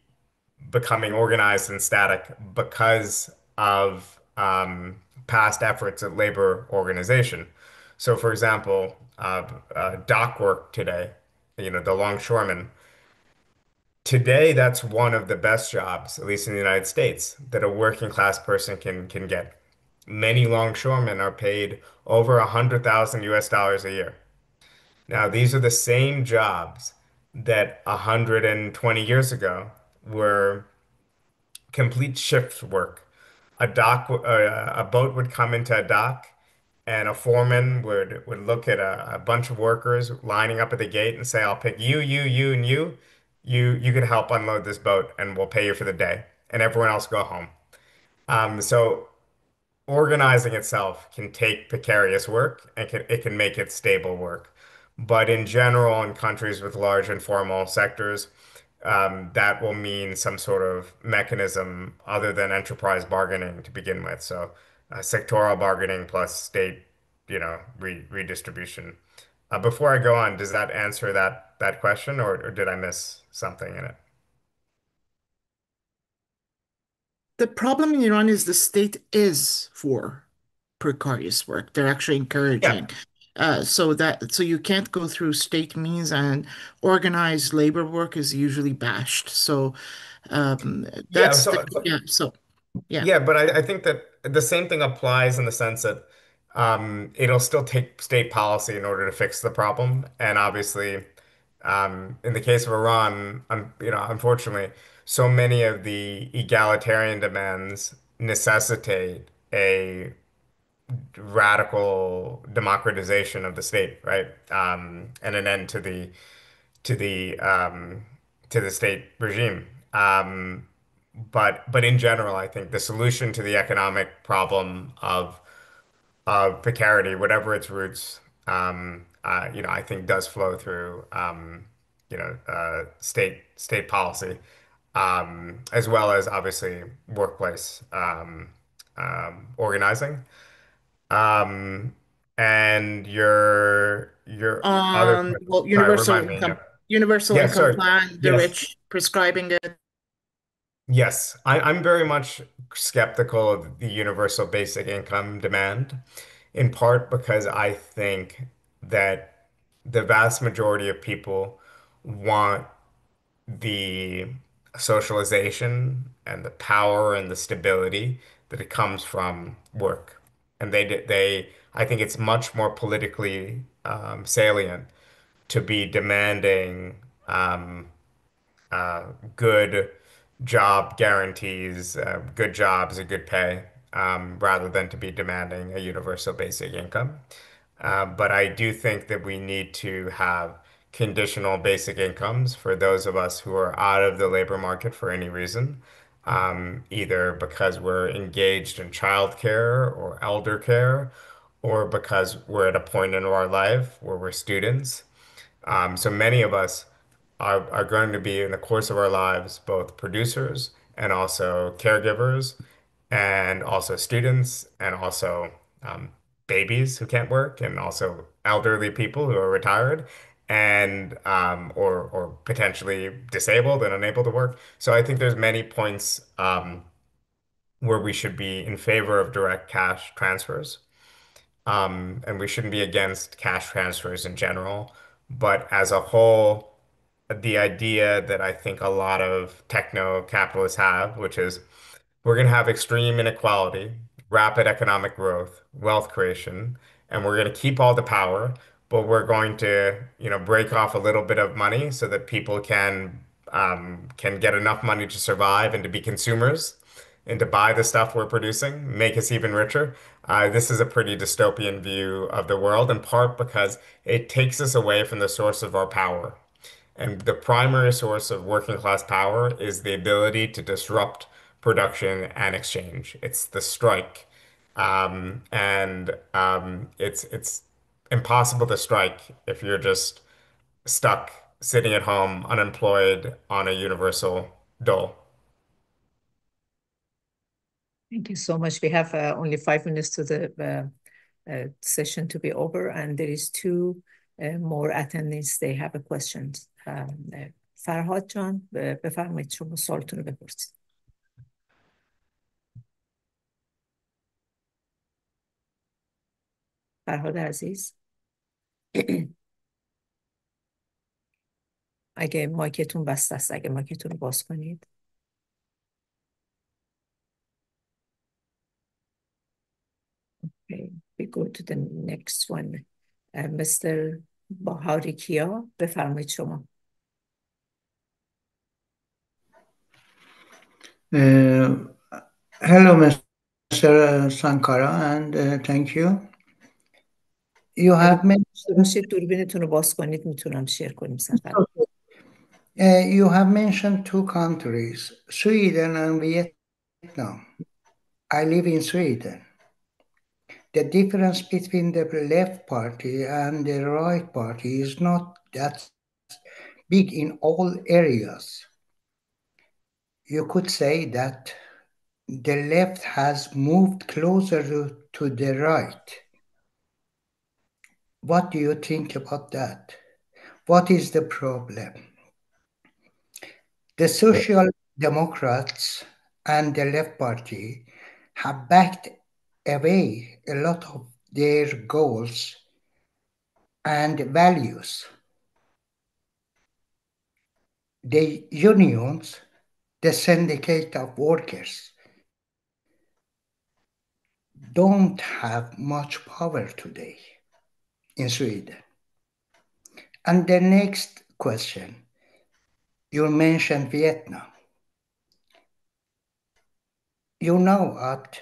becoming organized and static because of past efforts at labor organization. So, for example, dock work today, the longshoremen, today that's one of the best jobs, at least in the United States, that a working class person can get. Many longshoremen are paid over 100,000 US dollars a year. Now, these are the same jobs that 120 years ago were complete shift work. A boat would come into a dock, and a foreman would look at a bunch of workers lining up at the gate and say, "I'll pick you, you, and you. You can help unload this boat, and we'll pay you for the day." And everyone else go home. So organizing itself can take precarious work and it can make it stable work. But in general, in countries with large informal sectors, that will mean some sort of mechanism other than enterprise bargaining to begin with. So, sectoral bargaining plus state, redistribution. Before I go on, does that answer that question, or did I miss something in it? The problem in Iran is the state is for precarious work. They're actually encouraging. So you can't go through state means, and organized labor work is usually bashed. So Yeah, that's the yeah. Yeah, but I think that the same thing applies in the sense that it'll still take state policy in order to fix the problem. And obviously, in the case of Iran, unfortunately, so many of the egalitarian demands necessitate a radical democratization of the state, right? And an end to the um, to the state regime. But in general, I think the solution to the economic problem of precarity, whatever its roots, I think does flow through state policy, as well as obviously workplace organizing. Um, and your other question, Well, sorry, remind me. Yeah, universal yeah, income sorry. plan, the Yes. rich prescribing it. Yes, I'm very much skeptical of the universal basic income demand, in part because I think that the vast majority of people want the socialization and the power and the stability that it comes from work. And I think it's much more politically salient to be demanding um, good job guarantees, good jobs, and good pay, rather than to be demanding a universal basic income. But I do think that we need to have conditional basic incomes for those of us who are out of the labor market for any reason, either because we're engaged in childcare or elder care, or because we're at a point in our life where we're students. So many of us are going to be in the course of our lives both producers and also caregivers and also students and also babies who can't work and also elderly people who are retired and or potentially disabled and unable to work. So I think there's many points where we should be in favor of direct cash transfers. And we shouldn't be against cash transfers in general. But as a whole, the idea that I think a lot of techno capitalists have, which is we're going to have extreme inequality, rapid economic growth, wealth creation, and we're going to keep all the power, but we're going to, break off a little bit of money so that people can get enough money to survive and to be consumers and to buy the stuff we're producing, make us even richer. This is a pretty dystopian view of the world, in part because it takes us away from the source of our power. And the primary source of working class power is the ability to disrupt production and exchange. It's the strike. And it's impossible to strike if you're just stuck sitting at home, unemployed on a universal dole. Thank you so much. We have only 5 minutes to the session to be over, and there is two more attendees. They have a question. فرهاد جان بفرمایید شما سوالتون رو بپرسید. فرهاد عزیز اگه مایکتون بسته است، اگه مایکتون رو باز کنید. Okay, we go to the next one. Mr. Bahari Kia, بفرمایید شما. Hello, Mr. Sunkara, and thank you. You have mentioned دوربینتون رو باز کنید میتونم شیر کنیم سفر. You have mentioned two countries, Sweden and Vietnam. I live in Sweden. the difference between the left party and the right party is not that big in all areas. You could say that the left has moved closer to the right. What do you think about that? What is the problem? The Social Democrats and the Left Party have backed away a lot of their goals and values. The unions, the syndicate of workers, don't have much power today in Sweden. And the next question, you mentioned Vietnam. You know that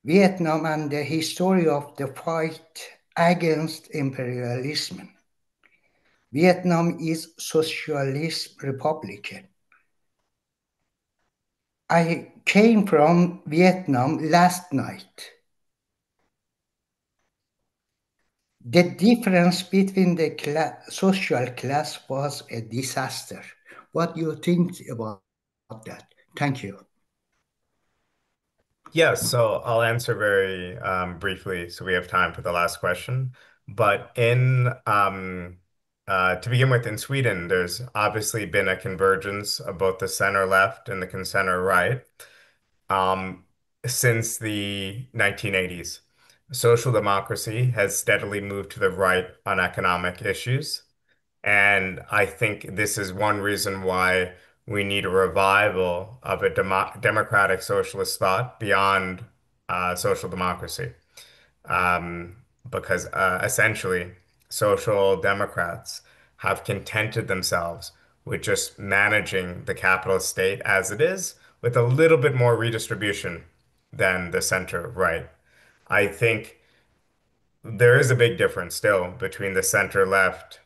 Vietnam and the history of the fight against imperialism. Vietnam is socialist republican. I came from Vietnam last night. The difference between the social class was a disaster. What do you think about that? Thank you. Yes, so I'll answer very briefly so we have time for the last question. But to begin with, in Sweden, there's obviously been a convergence of both the center left and the center right since the 1980s. Social democracy has steadily moved to the right on economic issues. And I think this is one reason why we need a revival of a democratic socialist thought beyond social democracy. Because essentially, social democrats have contented themselves with just managing the capitalist state as it is, with a little bit more redistribution than the center right. I think there is a big difference still between the center left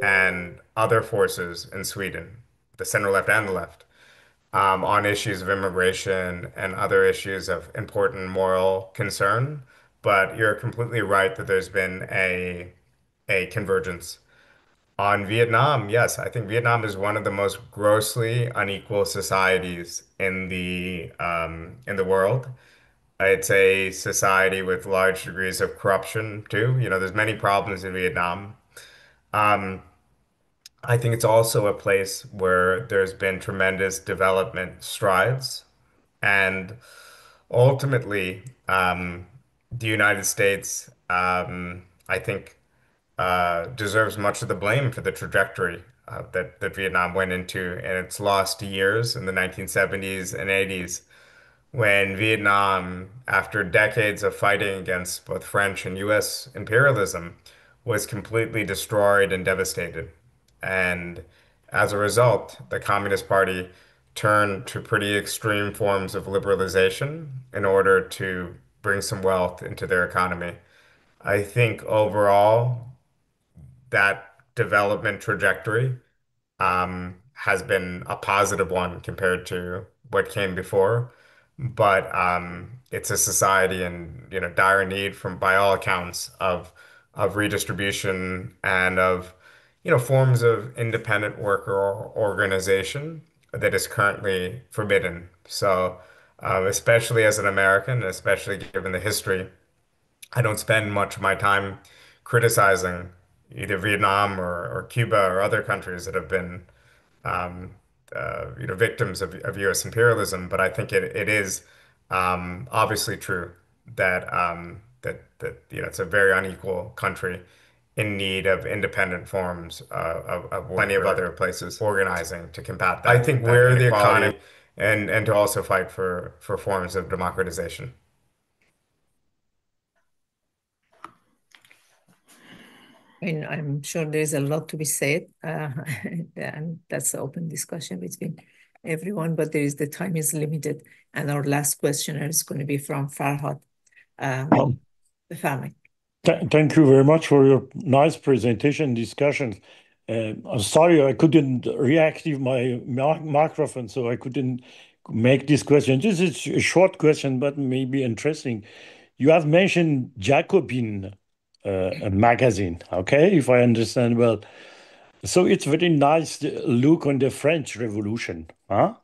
and other forces in Sweden, the center left and the left, on issues of immigration and other issues of important moral concern. But you're completely right that there's been a convergence. On Vietnam, yes, I think Vietnam is one of the most grossly unequal societies in the world. It's a society with large degrees of corruption too. You know, there's many problems in Vietnam. Um, I think it's also a place where there's been tremendous development strides. And ultimately, the United States, I think, deserves much of the blame for the trajectory that Vietnam went into in its lost years in the 1970s and 80s, when Vietnam, after decades of fighting against both French and US imperialism, was completely destroyed and devastated. And as a result, the Communist Party turned to pretty extreme forms of liberalization in order to bring some wealth into their economy. I think overall, that development trajectory has been a positive one compared to what came before. But it's a society in dire need from by all accounts of redistribution and of forms of independent worker organization that is currently forbidden. So especially as an American, especially given the history, I don't spend much of my time criticizing either Vietnam or Cuba or other countries that have been um, victims of U.S. imperialism. But I think it is obviously true that it's a very unequal country in need of independent forms of plenty of other places organizing to combat that. I think we're the economy and to also fight for forms of democratization. And I'm sure there's a lot to be said, and that's an open discussion between everyone, but the time is limited. And our last questioner is going to be from Farhad, the family. Thank you very much for your nice presentation discussions. I'm sorry I couldn't reactivate my microphone, so I couldn't make this question. This is a short question, but maybe interesting. you have mentioned Jacobin magazine, okay, if I understand well. So it's very nice look on the French Revolution, huh?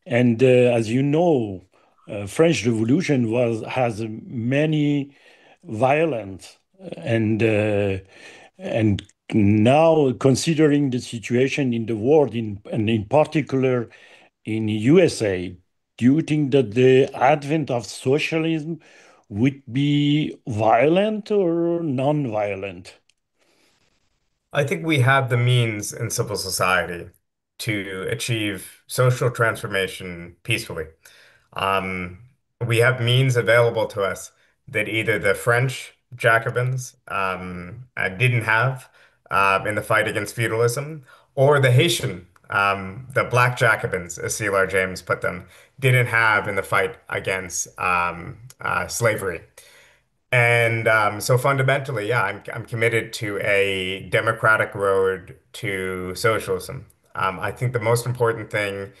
And as you know, French Revolution has many violence, and now considering the situation in the world, and in particular in USA, do you think that the advent of socialism would be violent or non-violent? I think we have the means in civil society to achieve social transformation peacefully. Um, we have means available to us that either the French Jacobins didn't have in the fight against feudalism, or the Haitian, the Black Jacobins, as C.L.R. James put them, didn't have in the fight against slavery. And so fundamentally, yeah, I'm committed to a democratic road to socialism. I think the most important thing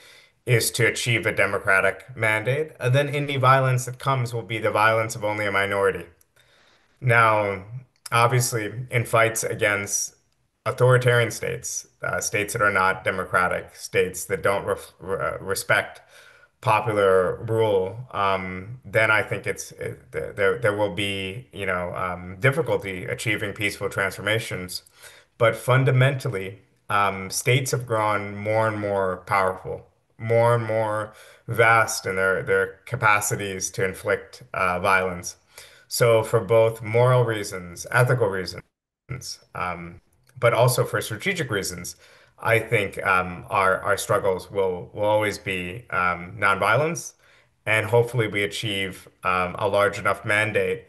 is to achieve a democratic mandate, and then any violence that comes will be the violence of only a minority. Now, obviously, in fights against authoritarian states, states that are not democratic, states that don't respect popular rule, then I think there will be, difficulty achieving peaceful transformations. But fundamentally, states have grown more and more powerful, more and more vast in their capacities to inflict violence. So for both moral reasons, ethical reasons, but also for strategic reasons, I think our struggles will always be nonviolence, and hopefully we achieve a large enough mandate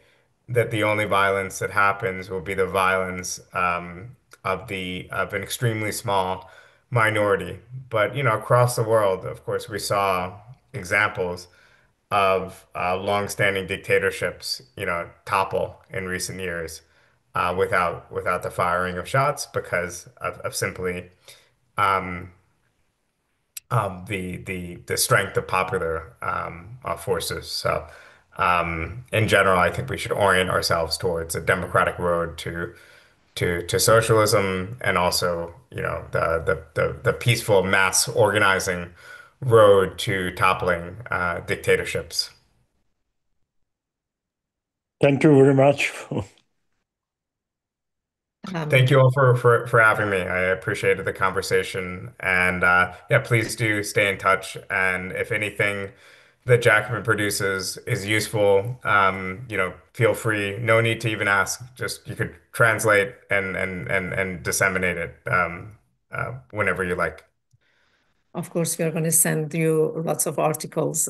that the only violence that happens will be the violence of an extremely small minority. But across the world, of course, we saw examples of long-standing dictatorships, topple in recent years without the firing of shots because of simply um, the strength of popular forces. So, in general, I think we should orient ourselves towards a democratic road to socialism, and also, the peaceful mass organizing road to toppling dictatorships. Thank you very much. Thank you all for having me. I appreciated the conversation, and yeah, please do stay in touch. And if anything that Jacobin produces is useful, feel free. No need to even ask. Just you could translate and disseminate it whenever you like. Of course, we are going to send you lots of articles.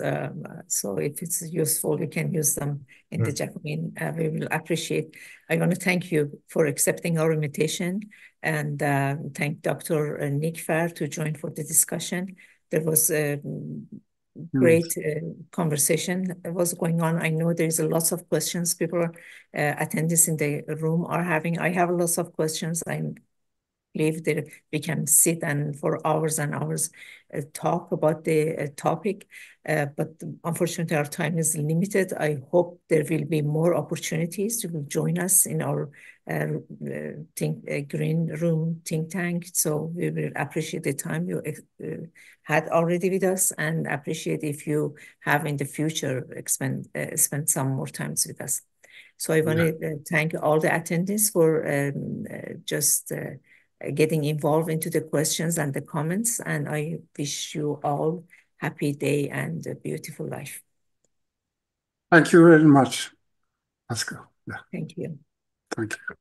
So if it's useful, you can use them in the Jacobin. We will appreciate. I want to thank you for accepting our invitation, and thank Dr. Nick Farr to join for the discussion. There was a great conversation that was going on. I know there's lots of questions people, attendees in the room are having. I have lots of questions. I believe that we can sit and for hours and hours talk about the topic, but unfortunately our time is limited. I hope there will be more opportunities to join us in our green room think tank. So we will appreciate the time you had already with us, and appreciate if you have in the future spend some more times with us. So I want to thank all the attendees for just getting involved into the questions and the comments, and I wish you all happy day and a beautiful life. Thank you very much, Bhaskar. Yeah. Thank you. Thank you.